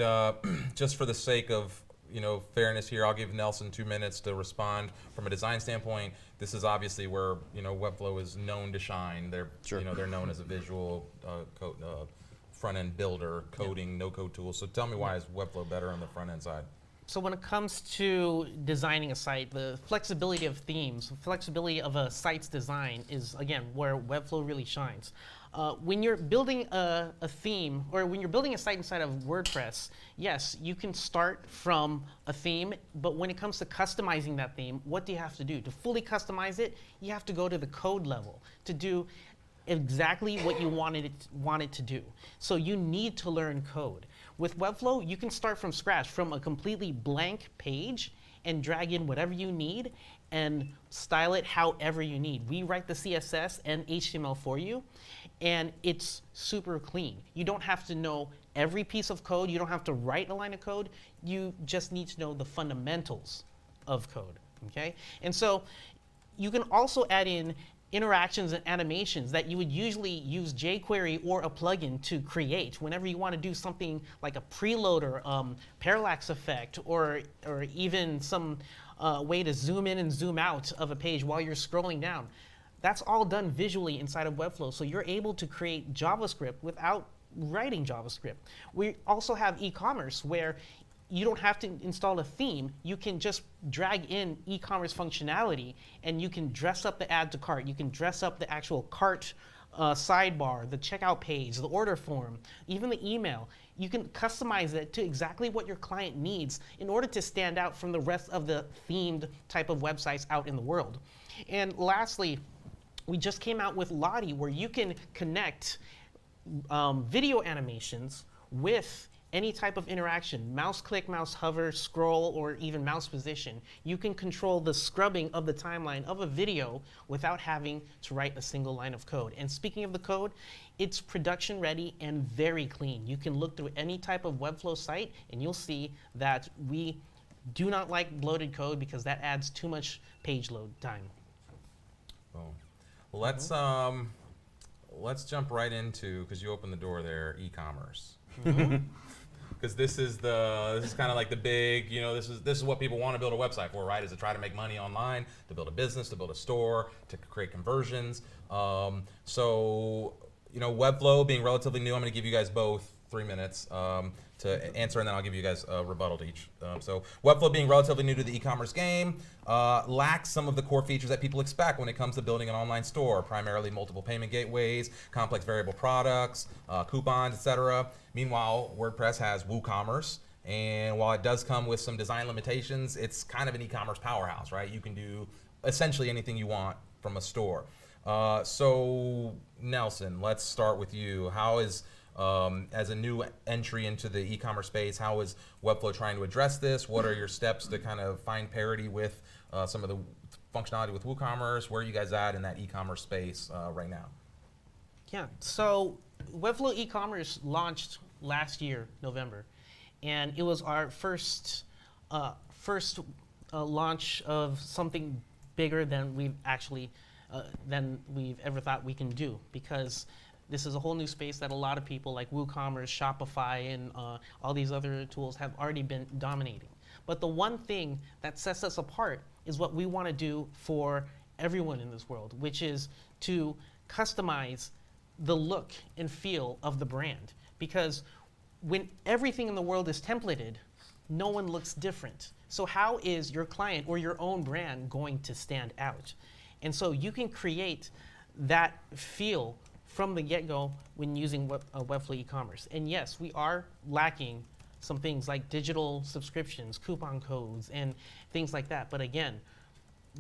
just for the sake of fairness here, I'll give Nelson 2 minutes to respond. From a design standpoint, this is obviously where Webflow is known to shine. They're they're known as a visual front-end builder, coding, no-code tool. So tell me, why is Webflow better on the front-end side? So when it comes to designing a site, the flexibility of themes, flexibility of a site's design is, again, where Webflow really shines. When you're building a theme, or when you're building a site inside of WordPress, yes, you can start from a theme, but when it comes to customizing that theme, what do you have to do? To fully customize it, you have to go to the code level to do exactly what you want it to do. So you need to learn code. With Webflow, you can start from scratch, from a completely blank page, and drag in whatever you need and style it however you need. We write the CSS and HTML for you, and it's super clean. You don't have to know every piece of code. You don't have to write a line of code. You just need to know the fundamentals of code, okay? And so you can also add in interactions and animations that you would usually use jQuery or a plugin to create whenever you want to do something like a preloader, parallax effect, or even some way to zoom in and zoom out of a page while you're scrolling down. That's all done visually inside of Webflow, so you're able to create JavaScript without writing JavaScript. We also have e-commerce, where you don't have to install a theme. You can just drag in e-commerce functionality, and you can dress up the add to cart. You can dress up the actual cart sidebar, the checkout page, the order form, even the email. You can customize it to exactly what your client needs in order to stand out from the rest of the themed type of websites out in the world. And lastly, we just came out with Lottie, where you can connect video animations with any type of interaction, mouse click, mouse hover, scroll, or even mouse position. You can control the scrubbing of the timeline of a video without having to write a single line of code. And speaking of the code, it's production ready and very clean. You can look through any type of Webflow site and you'll see that we do not like bloated code because that adds too much page load time. Boom. Let's jump right into, because you opened the door there, e-commerce. Because this is kind of like the big, this is what people want to build a website for, right? Is to try to make money online, to build a business, to build a store, to create conversions. So Webflow being relatively new, I'm going to give you guys both 3 minutes to answer, and then I'll give you guys a rebuttal to each. So Webflow being relatively new to the e-commerce game, lacks some of the core features that people expect when it comes to building an online store, primarily multiple payment gateways, complex variable products, coupons, etc. Meanwhile, WordPress has WooCommerce, and while it does come with some design limitations, it's kind of an e-commerce powerhouse, right? You can do essentially anything you want from a store. So Nelson, let's start with you. How is as a new entry into the e-commerce space, how is Webflow trying to address this? What are your steps to kind of find parity with some of the functionality with WooCommerce? Where are you guys at in that e-commerce space right now? Yeah, so Webflow e-commerce launched last year, November, and it was our first launch of something bigger than we've ever thought we can do, because this is a whole new space that a lot of people like WooCommerce, Shopify, and all these other tools have already been dominating. But the one thing that sets us apart is what we want to do for everyone in this world, which is to customize the look and feel of the brand. Because when everything in the world is templated, no one looks different. So how is your client or your own brand going to stand out? And so you can create that feel from the get-go when using Webflow e-commerce. And yes, we are lacking some things like digital subscriptions, coupon codes, and things like that. But again,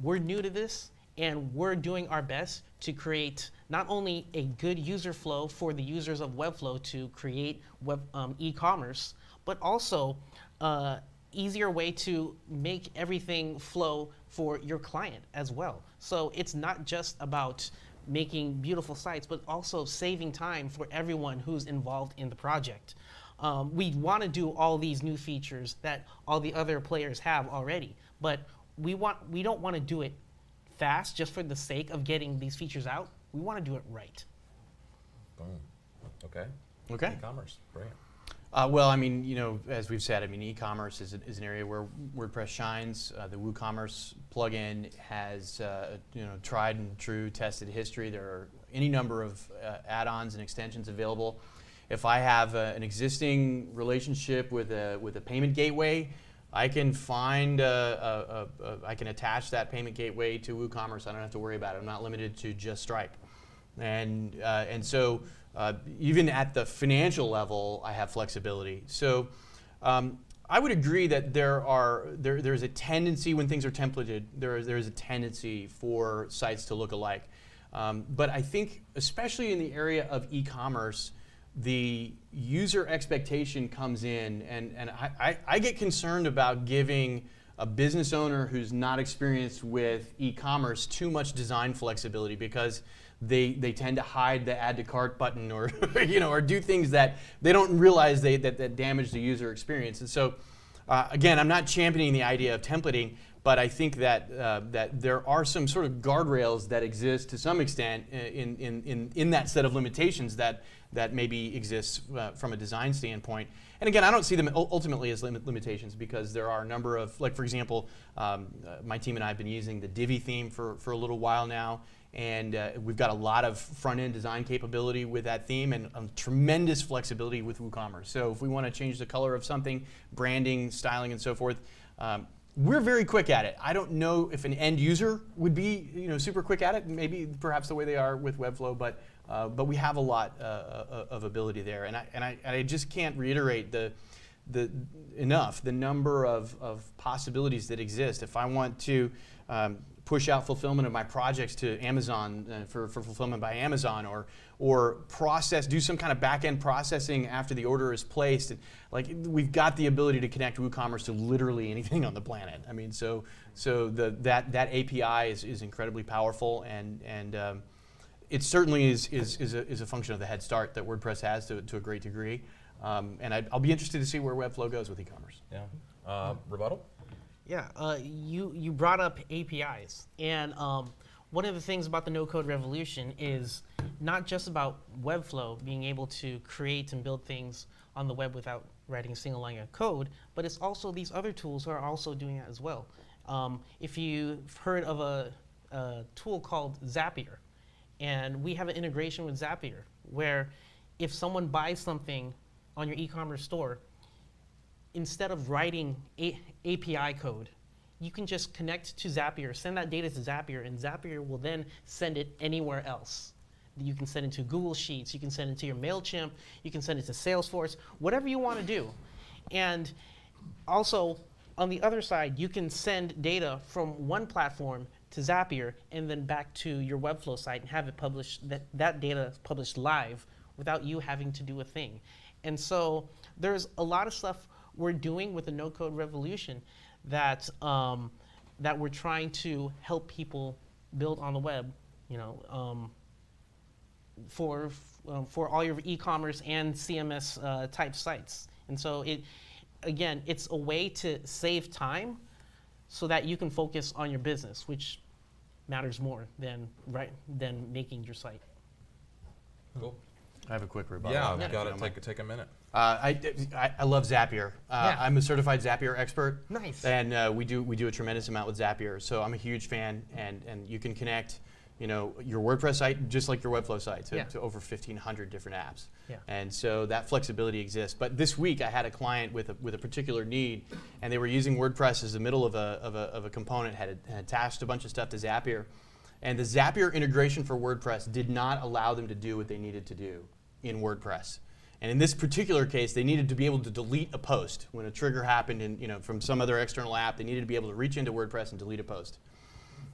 we're new to this, And we're doing our best to create not only a good user flow for the users of Webflow to create e-commerce, but also easier way to make everything flow for your client as well. So it's not just about making beautiful sites, but also saving time for everyone who's involved in the project. We want to do all these new features that all the other players have already, but we don't want to do it fast just for the sake of getting these features out. We want to do it right. Boom. Okay. Okay. E-commerce. Brilliant. Well, I mean, you know, as we've said, I mean, e-commerce is an area where WordPress shines. The WooCommerce plugin has, you know, tried and true tested history. There are any number of add-ons and extensions available. If I have an existing relationship with a payment gateway, I can find, I can attach that payment gateway to WooCommerce. I don't have to worry about it. I'm not limited to just Stripe. And so even at the financial level, I have flexibility. So I would agree that there's a tendency when things are templated, there's a tendency for sites to look alike. But I think, especially in the area of e-commerce, the user expectation comes in, and I get concerned about giving a business owner who's not experienced with e-commerce too much design flexibility, because they tend to hide the add to cart button, or you know, or do things that they don't realize that damage the user experience. And so again, I'm not championing the idea of templating, but I think that that there are some sort of guardrails that exist to some extent in that set of limitations that maybe exists from a design standpoint. And again, I don't see them ultimately as limitations, because there are a number of, like for example, my team and I have been using the Divi theme for a little while now, and we've got a lot of front-end design capability with that theme, and tremendous flexibility with WooCommerce. So if we want to change the color of something, branding, styling, and so forth, we're very quick at it. I don't know if an end user would be, you know, super quick at it. Maybe perhaps the way they are with Webflow, but we have a lot of ability there, and I just can't reiterate the number of possibilities that exist. If I want to push out fulfillment of my projects to Amazon for fulfillment by Amazon, or do some kind of back-end processing after the order is placed, like, we've got the ability to connect WooCommerce to literally anything on the planet. I mean, so that API is incredibly powerful, and it certainly is a function of the head start that WordPress has to a great degree. And I'll be interested to see where Webflow goes with e-commerce. Yeah. Rebuttal? Yeah, you brought up APIs, and one of the things about the no-code revolution is not just about Webflow being able to create and build things on the web without writing a single line of code, but it's also these other tools are also doing that as well. If you've heard of a tool called Zapier, and we have an integration with Zapier, where if someone buys something on your e-commerce store, instead of writing API code, you can just connect to Zapier, send that data to Zapier, and Zapier will then send it anywhere else. You can send it to Google Sheets, you can send it to your MailChimp, you can send it to Salesforce, whatever you want to do. And also, on the other side, you can send data from one platform to Zapier and then back to your Webflow site and have it published, that data published live without you having to do a thing. And so there's a lot of stuff we're doing with the no-code revolution that that we're trying to help people build on the web, you know, for all your e-commerce and CMS type sites. And so it's a way to save time so that you can focus on your business, which matters more than making your site. Cool. I have a quick rebuttal. Yeah, on that, I've got if you to don't take a minute. I love Zapier. Yeah. I'm a certified Zapier expert. Nice. And we do a tremendous amount with Zapier. So I'm a huge fan, and you can connect, you know, your WordPress site just like your Webflow site to over 1,500 different apps. Yeah. And so that flexibility exists. But this week I had a client with a particular need, and they were using WordPress as the middle of a component, had attached a bunch of stuff to Zapier, and the Zapier integration for WordPress did not allow them to do what they needed to do in WordPress. And in this particular case, they needed to be able to delete a post when a trigger happened from some other external app. They needed to be able to reach into WordPress and delete a post.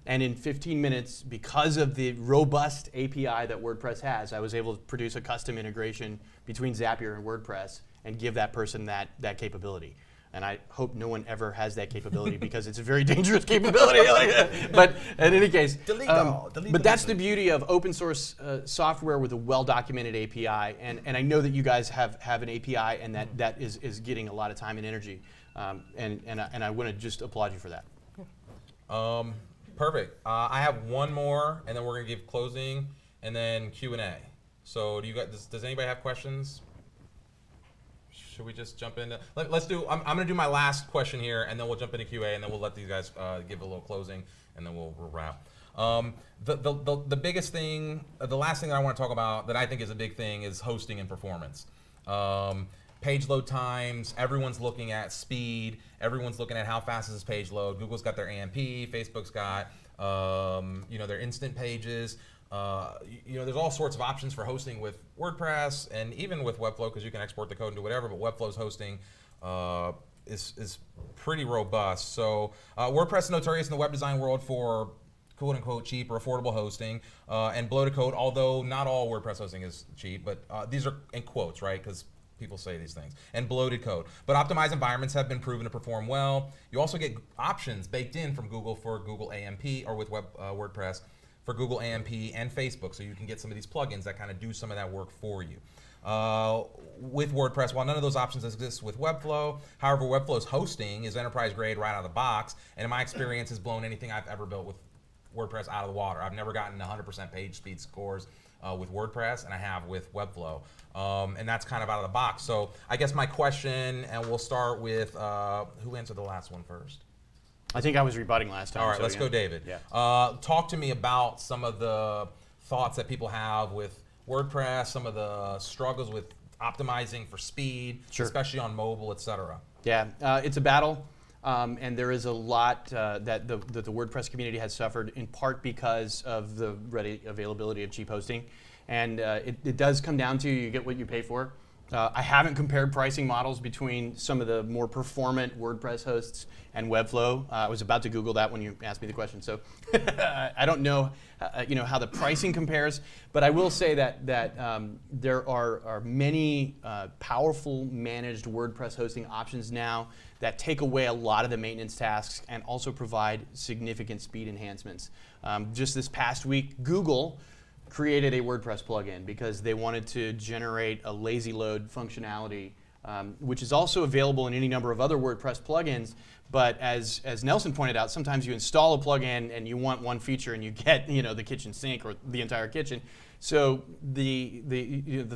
And in 15 minutes, because of the robust API that WordPress has, I was able to produce a custom integration between Zapier and WordPress and give that person that capability. And I hope no one ever has that capability because it's a very dangerous capability. But in any case, Delete all. Delete but the that's the message. beauty of open source software with a well-documented API. And I know that you guys have an API, and that is getting a lot of time and energy. And I want to just applaud you for that. Perfect. I have one more, and then we're gonna give closing, and then Q&A. So do you guys? Does anybody have questions? Should we just jump into? Let's do. I'm gonna do my last question here, and then we'll jump into QA, and then we'll let these guys give a little closing, and then we'll wrap. The biggest thing, the last thing that I want to talk about that I think is a big thing is hosting and performance. Page load times. Everyone's looking at speed. Everyone's looking at how fast is this page load. Google's got their AMP. Facebook's got their instant pages. There's all sorts of options for hosting with WordPress and even with Webflow, because you can export the code and do whatever, but Webflow's hosting is pretty robust. So WordPress is notorious in the web design world for quote unquote cheap or affordable hosting and bloated code, although not all WordPress hosting is cheap, but these are in quotes, right? Because people say these things, and bloated code. But optimized environments have been proven to perform well. You also get options baked in from Google for Google AMP, or with WordPress, for Google AMP and Facebook, so you can get some of these plugins that kind of do some of that work for you. With WordPress, while none of those options exist with Webflow, however, Webflow's hosting is enterprise grade right out of the box, and in my experience has blown anything I've ever built with WordPress out of the water. I've never gotten 100% page speed scores with WordPress, and I have with Webflow. And that's kind of out of the box. So I guess my question, and we'll start with, who answered the last one first? I think I was rebutting last time. All right, so let's yeah. go, David. Yeah. Talk to me about some of the thoughts that people have with WordPress, some of the struggles with optimizing for speed, Sure. especially on mobile, et cetera. Yeah, it's a battle, and there is a lot that the WordPress community has suffered, in part because of the ready availability of cheap hosting. And it does come down to you get what you pay for. I haven't compared pricing models between some of the more performant WordPress hosts and Webflow. I was about to Google that when you asked me the question, so I don't know, how the pricing compares. But I will say that there are many powerful managed WordPress hosting options now that take away a lot of the maintenance tasks and also provide significant speed enhancements. Just this past week, Google created a WordPress plugin because they wanted to generate a lazy load functionality, which is also available in any number of other WordPress plugins. But as Nelson pointed out, sometimes you install a plugin and you want one feature and you get the kitchen sink or the entire kitchen. So the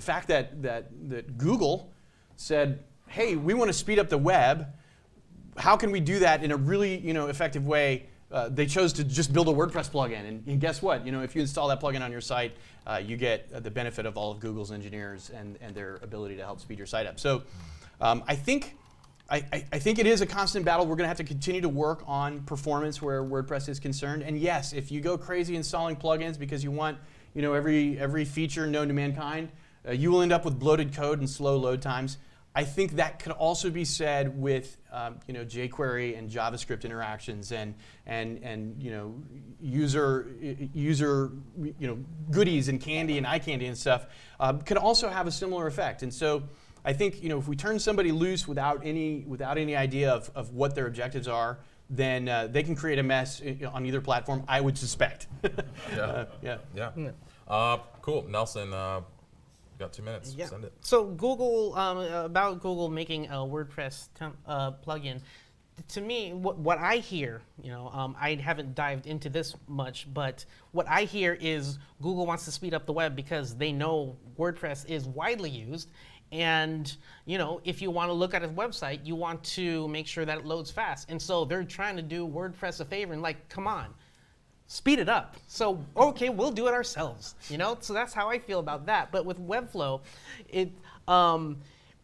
fact that Google said, hey, we want to speed up the web. How can we do that in a really effective way? They chose to just build a WordPress plugin, and guess what? If you install that plugin on your site, you get the benefit of all of Google's engineers and their ability to help speed your site up. So I think it is a constant battle. We're going to have to continue to work on performance where WordPress is concerned. And yes, if you go crazy installing plugins because you want every feature known to mankind, you will end up with bloated code and slow load times. I think that could also be said with jQuery and JavaScript interactions and user goodies and candy and eye candy and stuff could also have a similar effect. And so I think if we turn somebody loose without any idea of what their objectives are, then they can create a mess on either platform, I would suspect. Yeah. Cool, Nelson. Got 2 minutes. Yeah. Send it. So Google, about Google making a WordPress plugin, to me, what I hear, I haven't dived into this much, but what I hear is Google wants to speed up the web because they know WordPress is widely used. And if you want to look at a website, you want to make sure that it loads fast. And so they're trying to do WordPress a favor and come on, speed it up. So, okay, we'll do it ourselves, So that's how I feel about that. But with Webflow,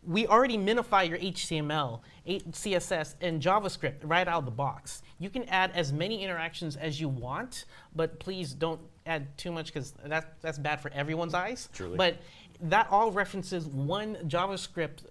we already minify your HTML, CSS, and JavaScript right out of the box. You can add as many interactions as you want, but please don't add too much because that's bad for everyone's eyes. Truly. But that all references one JavaScript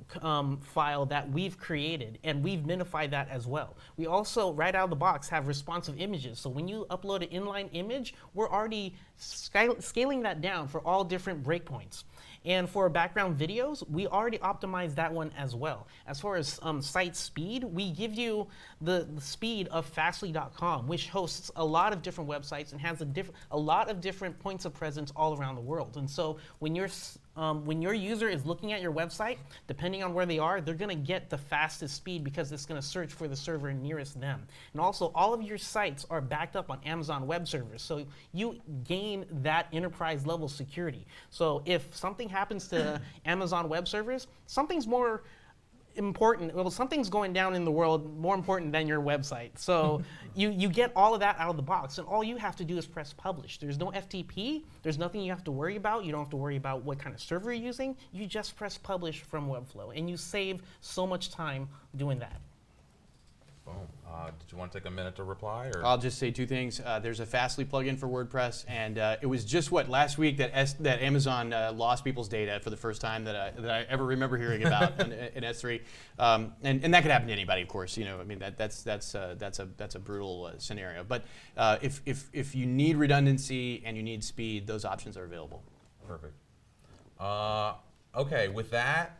file that we've created, and we've minified that as well. We also, right out of the box, have responsive images. So when you upload an inline image, we're already scaling that down for all different breakpoints. And for background videos, we already optimized that one as well. As far as site speed, we give you the speed of fastly.com, which hosts a lot of different websites and has a lot of different points of presence all around the world. And so when your user is looking at your website, depending on where they are, they're going to get the fastest speed because it's going to search for the server nearest them. And also, all of your sites are backed up on Amazon Web Servers, so you gain that enterprise level security. So if something happens to Amazon Web Servers, something's more important, well, something's going down in the world more important than your website. So you get all of that out of the box, and all you have to do is press publish. There's no FTP, there's nothing you have to worry about. You don't have to worry about what kind of server you're using. You just press publish from Webflow, and you save so much time doing that. Boom. Did you want to take a minute to reply? Or? I'll just say two things. There's a Fastly plugin for WordPress, and it was just last week that Amazon lost people's data for the first time that I ever remember hearing about in S3, and that could happen to anybody, of course. You know, I mean that's a brutal scenario. But if you need redundancy and you need speed, those options are available. Perfect. Okay, with that,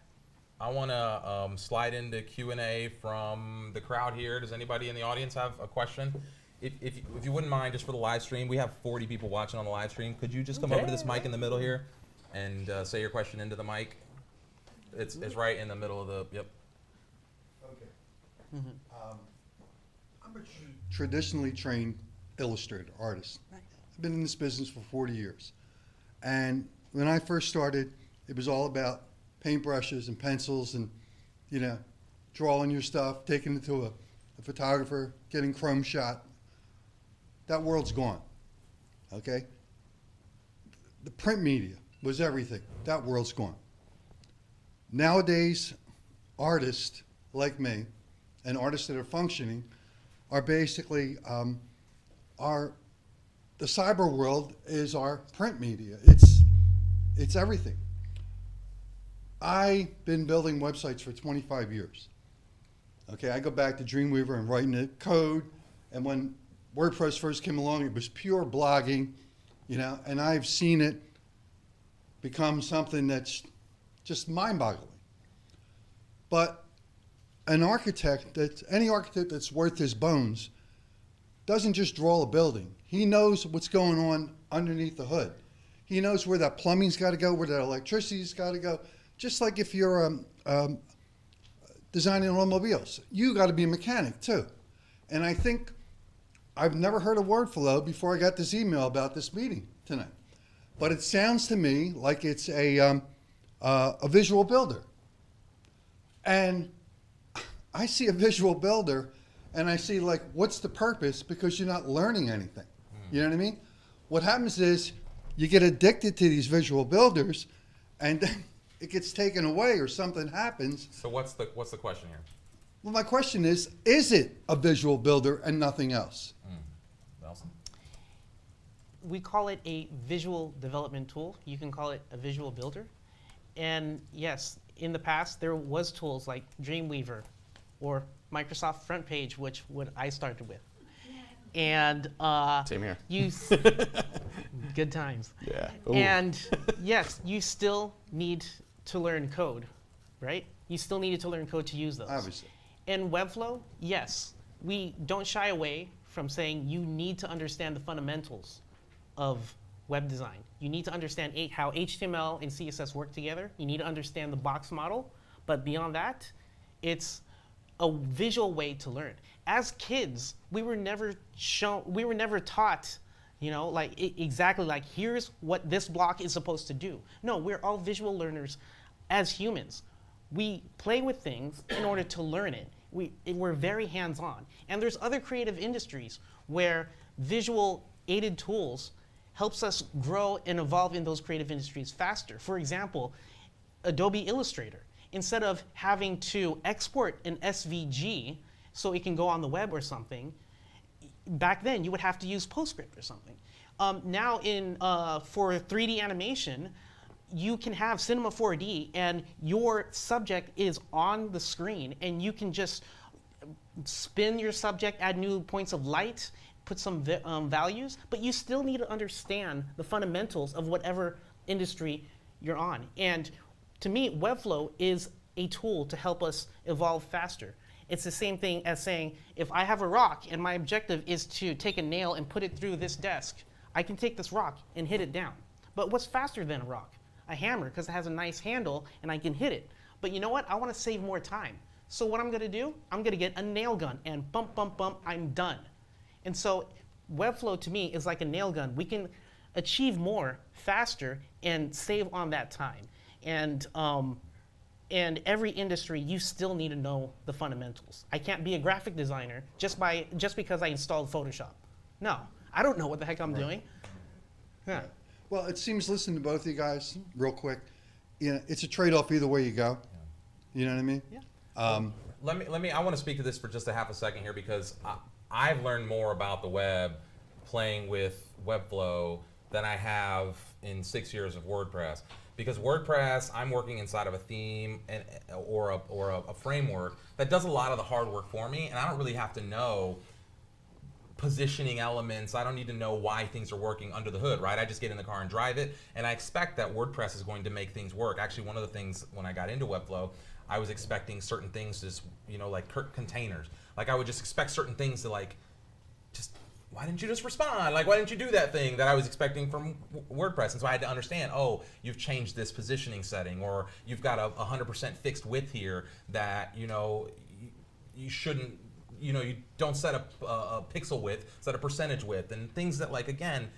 I want to slide into Q&A from the crowd here. Does anybody in the audience have a question? If you wouldn't mind, just for the live stream, we have 40 people watching on the live stream. Could you just come over to this mic in the middle here and say your question into the mic? It's right in the middle of the, yep. Okay. I'm a traditionally trained illustrator, artist. I've been in this business for 40 years. And when I first started, it was all about paintbrushes and pencils and, you know, drawing your stuff, taking it to a photographer, getting chrome shot. That world's gone, okay? The print media was everything. That world's gone. Nowadays, artists like me and artists that are functioning are basically, the cyber world is our print media. It's everything. I've been building websites for 25 years. Okay, I go back to Dreamweaver and writing the code, and when WordPress first came along, it was pure blogging, you know, and I've seen it become something that's just mind-boggling. But any architect that's worth his bones doesn't just draw a building. He knows what's going on underneath the hood. He knows where that plumbing's got to go, where that electricity's got to go. Just like if you're designing automobiles, you got to be a mechanic too. And I think I've never heard of Wordflow before I got this email about this meeting tonight. But it sounds to me like it's a visual builder. And I see a visual builder and I see, like, what's the purpose? Because you're not learning anything. You know what I mean? What happens is you get addicted to these visual builders, and then it gets taken away or something happens. So what's the question here? Well, my question is it a visual builder and nothing else? Nelson? We call it a visual development tool. You can call it a visual builder. And yes, in the past, there was tools like Dreamweaver or Microsoft Front Page, which I started with. And Same here. Good times. Yeah. And yes, you still need to learn code, right? You still needed to learn code to use those. Obviously. In Webflow, yes, we don't shy away from saying you need to understand the fundamentals of web design. You need to understand how HTML and CSS work together. You need to understand the box model. But beyond that, it's a visual way to learn. As kids, we were never taught, you know, like exactly like here's what this block is supposed to do. No, we're all visual learners as humans. We play with things in order to learn it. We're very hands-on. And there's other creative industries where visual aided tools helps us grow and evolve in those creative industries faster. For example, Adobe Illustrator. Instead of having to export an SVG so it can go on the web or something, back then you would have to use PostScript or something. Now for 3D animation, you can have Cinema 4D and your subject is on the screen and you can just spin your subject, add new points of light, put some values, but you still need to understand the fundamentals of whatever industry you're on. And to me, Webflow is a tool to help us evolve faster. It's the same thing as saying, if I have a rock and my objective is to take a nail and put it through this desk, I can take this rock and hit it down. But what's faster than a rock? A hammer, because it has a nice handle and I can hit it. But you know what? I want to save more time. So what I'm going to do, I'm going to get a nail gun and bump, bump, bump, I'm done. And so Webflow to me is like a nail gun. We can achieve more faster and save on that time. And every industry, you still need to know the fundamentals. I can't be a graphic designer just because I installed Photoshop. No, I don't know what the heck I'm doing. Yeah. Well, it seems, listening to both of you guys real quick, it's a trade-off either way you go. You know what I mean? Yeah. Let me. I want to speak to this for just a half a second here because I've learned more about the web playing with Webflow than I have in 6 years of WordPress. Because WordPress, I'm working inside of a theme or a framework that does a lot of the hard work for me, and I don't really have to know positioning elements. I don't need to know why things are working under the hood, right? I just get in the car and drive it, and I expect that WordPress is going to make things work. Actually, one of the things when I got into Webflow, I was expecting certain things to, like containers. Like I would just expect certain things to why didn't you just respond? Like, why didn't you do that thing that I was expecting from WordPress? And so I had to understand, oh, you've changed this positioning setting, or you've got a 100% fixed width here that, you shouldn't, you don't set a pixel width, set a percentage width, and things that, like, again,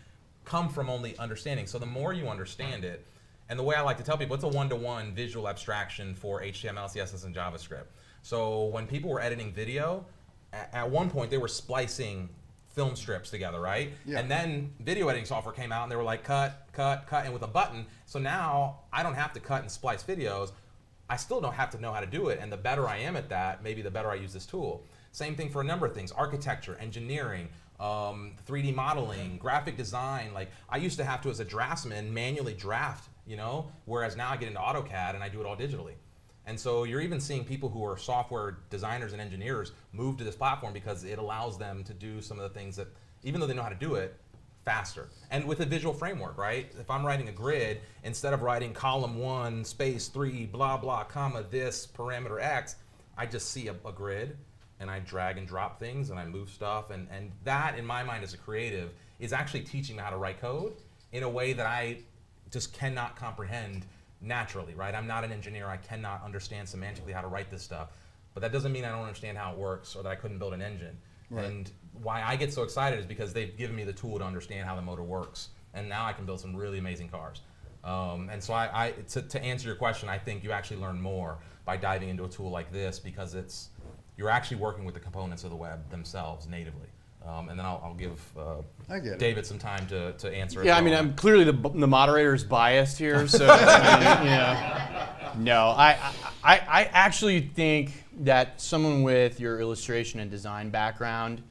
come from only understanding. So the more you understand it, and the way I like to tell people, it's a one-to-one visual abstraction for HTML, CSS, and JavaScript. So when people were editing video, at one point they were splicing film strips together, right? Yeah. And then video editing software came out and they were like, cut, cut, cut, and with a button. So now I don't have to cut and splice videos. I still don't have to know how to do it. And the better I am at that, maybe the better I use this tool. Same thing for a number of things: architecture, engineering, 3D modeling, graphic design. Like, I used to have to, as a draftsman, manually draft, whereas now I get into AutoCAD and I do it all digitally. And so you're even seeing people who are software designers and engineers move to this platform because it allows them to do some of the things that, even though they know how to do it, faster. And with a visual framework, right? If I'm writing a grid, instead of writing column 1, space 3, blah, blah, comma, this, parameter X, I just see a grid and I drag and drop things and I move stuff. And that, in my mind as a creative, is actually teaching me how to write code in a way that I just cannot comprehend naturally, right? I'm not an engineer. I cannot understand semantically how to write this stuff. But that doesn't mean I don't understand how it works or that I couldn't build an engine. Right. And why I get so excited is because they've given me the tool to understand how the motor works. And now I can build some really amazing cars. And so to answer your question, I think you actually learn more by diving into a tool like this because you're actually working with the components of the web themselves natively. And then I'll give David some time to answer. Yeah, I mean, I'm clearly the moderator's biased here, so no, I actually think that someone with your illustration and design background,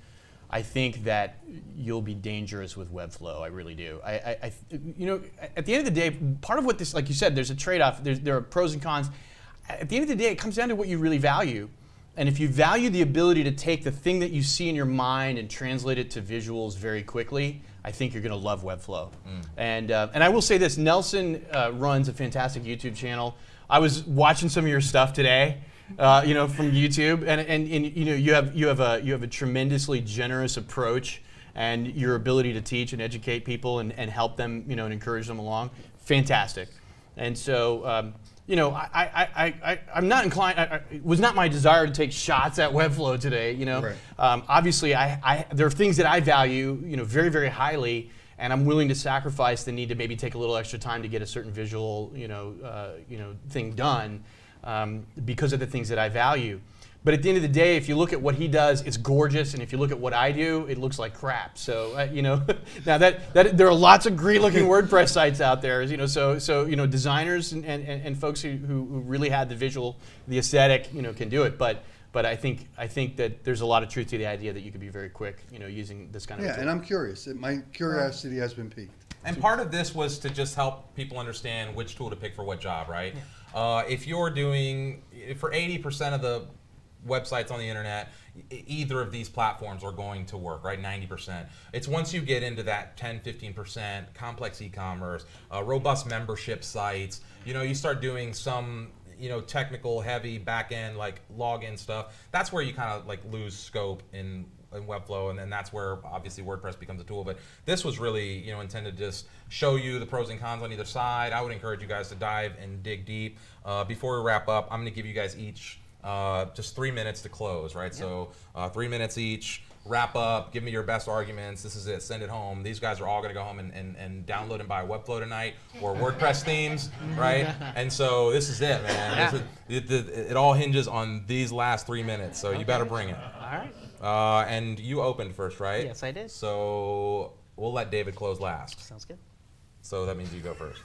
I think that you'll be dangerous with Webflow. I really do. At the end of the day, part of what this, like you said, there's a trade-off. There are pros and cons. At the end of the day, it comes down to what you really value. And if you value the ability to take the thing that you see in your mind and translate it to visuals very quickly, I think you're going to love Webflow. And I will say this: Nelson runs a fantastic YouTube channel. I was watching some of your stuff today, from YouTube, and you have a tremendously generous approach, and your ability to teach and educate people and help them, and encourage them along, fantastic. And so. I'm not inclined. It was not my desire to take shots at Webflow today. Right. Obviously, there are things that I value, very, very highly, and I'm willing to sacrifice the need to maybe take a little extra time to get a certain visual, thing done, because of the things that I value. But at the end of the day, if you look at what he does, it's gorgeous, and if you look at what I do, it looks like crap. So now that there are lots of great-looking WordPress sites out there, so designers and folks who really had the visual, the aesthetic, can do it. But I think that there's a lot of truth to the idea that you could be very quick, using this kind of. Yeah, and I'm curious. My curiosity has been piqued. And part of this was to just help people understand which tool to pick for what job, right? If you're doing, for 80% of the websites on the internet, either of these platforms are going to work, right? 90%. It's once you get into that 10, 15%, complex e-commerce, robust membership sites, you start doing some, technical, heavy, back-end, like login stuff. That's where you kind of like lose scope in Webflow, and then that's where obviously WordPress becomes a tool. But this was really, intended to just show you the pros and cons on either side. I would encourage you guys to dive and dig deep. Before we wrap up, I'm going to give you guys each just 3 minutes to close, right? Yep. So 3 minutes each, wrap up, give me your best arguments. This is it, send it home. These guys are all gonna go home and download and buy Webflow tonight or WordPress themes, right? And so this is it, man. Yeah. It all hinges on these last 3 minutes, so you better bring it. All right. And you opened first, right? Yes, I did. So we'll let David close last. Sounds good. So that means you go first.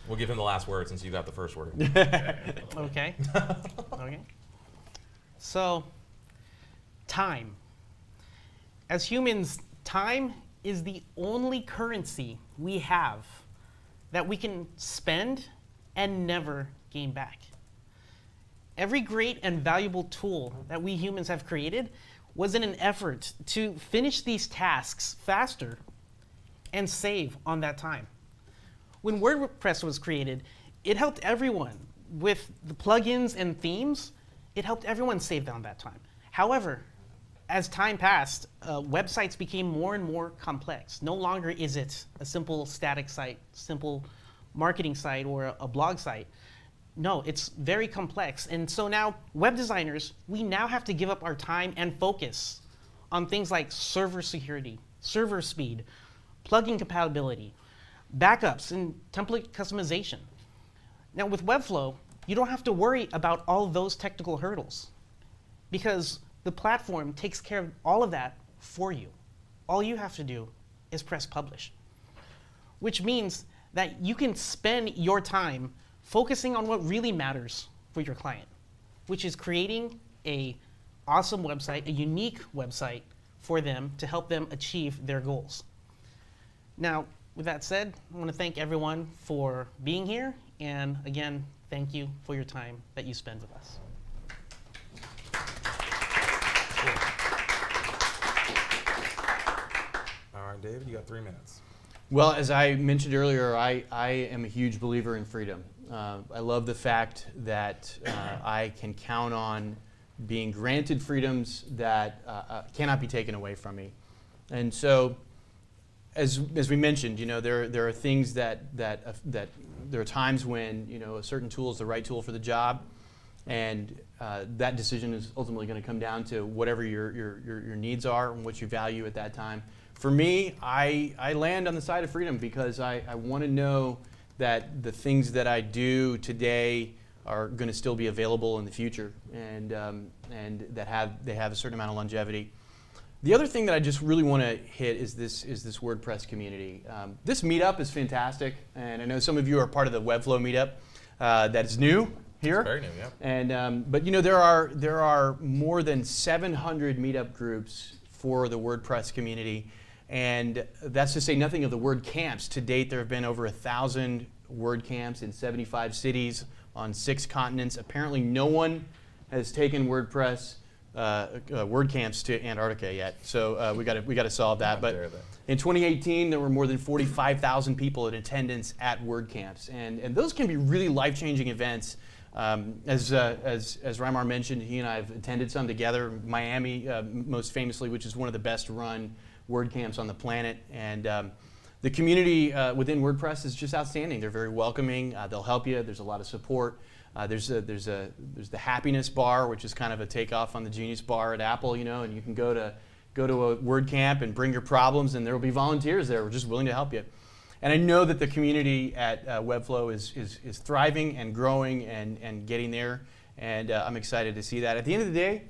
We'll give him the last word since you got the first word. Okay. Okay. So, time. As humans, time is the only currency we have that we can spend and never gain back. Every great and valuable tool that we humans have created was in an effort to finish these tasks faster and save on that time. When WordPress was created, it helped everyone with the plugins and themes. It helped everyone save on that time. However, as time passed, websites became more and more complex. No longer is it a simple static site, simple marketing site, or a blog site. No, it's very complex. And so now, web designers, we now have to give up our time and focus on things like server security, server speed, plugin compatibility, backups, and template customization. Now with Webflow, you don't have to worry about all of those technical hurdles because the platform takes care of all of that for you. All you have to do is press publish, which means that you can spend your time focusing on what really matters for your client, which is creating an awesome website, a unique website for them to help them achieve their goals. Now, with that said, I want to thank everyone for being here, and again, thank you for your time that you spend with us. All right, David, you got 3 minutes. Well, as I mentioned earlier, I am a huge believer in freedom. I love the fact that I can count on being granted freedoms that cannot be taken away from me. And so, as we mentioned, there are things that there are times when a certain tool is the right tool for the job, and that decision is ultimately going to come down to whatever your needs are and what you value at that time. For me, I land on the side of freedom because I want to know that the things that I do today are going to still be available in the future, and that they have a certain amount of longevity. The other thing that I just really want to hit is this WordPress community. This meetup is fantastic, and I know some of you are part of the Webflow meetup that is new here. It's very new, yeah. And but there are more than 700 meetup groups for the WordPress community, and that's to say nothing of the WordCamps. To date, there have been over 1,000 WordCamps in 75 cities on 6 continents. Apparently, no one has taken WordPress WordCamps to Antarctica yet, so we got to solve that. But in 2018, there were more than 45,000 people in attendance at WordCamps, and those can be really life-changing events. As Raimar mentioned, he and I have attended some together. Miami, most famously, which is one of the best-run WordCamps on the planet, and the community within WordPress is just outstanding. They're very welcoming. They'll help you. There's a lot of support. There's the happiness bar, which is kind of a takeoff on the Genius bar at Apple, and you can go to a WordCamp and bring your problems, and there will be volunteers there who are just willing to help you. And I know that the community at Webflow is thriving and growing and getting there, and I'm excited to see that. At the end of the day,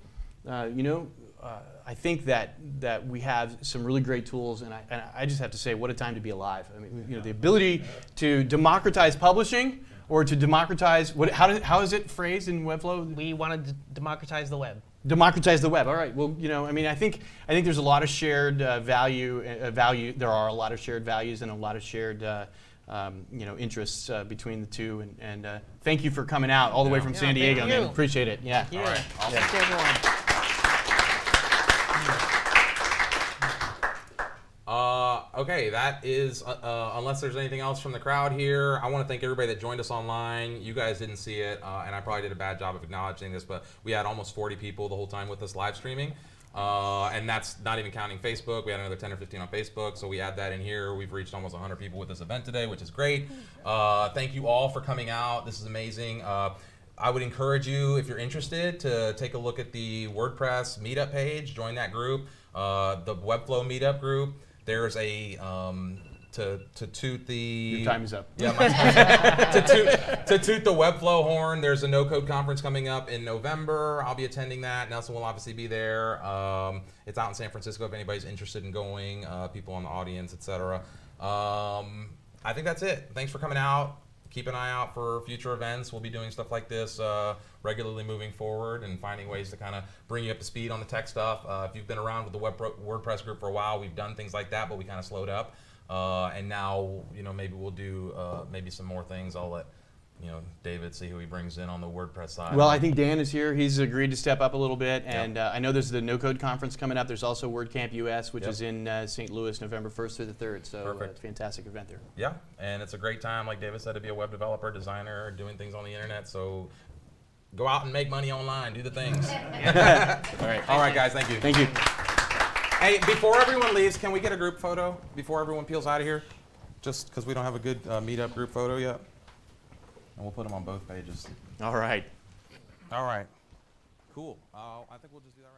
I think that we have some really great tools, and I just have to say, what a time to be alive. I mean, the ability to democratize publishing, or to democratize how is it phrased in Webflow? We want to democratize the web. Democratize the web. All right. Well, I mean, I think there's a lot of shared value. There are a lot of shared values and a lot of shared interests between the two. And thank you for coming out all the way from San Diego, thank man. you. Appreciate it. Yeah. Yeah. All right, awesome. Thank you, everyone. Okay, that is, unless there's anything else from the crowd here, I want to thank everybody that joined us online. You guys didn't see it, and I probably did a bad job of acknowledging this, but we had almost 40 people the whole time with us live streaming. And that's not even counting Facebook. We had another 10 or 15 on Facebook, so we add that in here. We've reached almost 100 people with this event today, which is great. Thank you all for coming out. This is amazing. I would encourage you, if you're interested, to take a look at the WordPress meetup page, join that group, the Webflow meetup group. There's a to toot the. Your time is up. Yeah, my time. to toot the Webflow horn. There's a no-code conference coming up in November. I'll be attending that. Nelson will obviously be there. It's out in San Francisco if anybody's interested in going. People in the audience, etc. I think that's it. Thanks for coming out. Keep an eye out for future events. We'll be doing stuff like this regularly moving forward and finding ways to kind of bring you up to speed on the tech stuff. If you've been around with the WordPress group for a while, we've done things like that, but we kind of slowed up. And now, maybe we'll do maybe some more things. I'll let David see who he brings in on the WordPress side. Well, I think Dan is here. He's agreed to step up a little bit, and I know there's the No Code conference coming up. There's also WordCamp US, which is in St. Louis, November 1st through the 3rd. So it's a fantastic event there. Yeah, and it's a great time, like David said, to be a web developer, designer, doing things on the internet. So go out and make money online. Do the things. All right, guys. Thank you. Thank you. Hey, before everyone leaves, can we get a group photo before everyone peels out of here? Just because we don't have a good meetup group photo yet. And we'll put them on both pages. All right. All right. Cool. I think we'll just do that right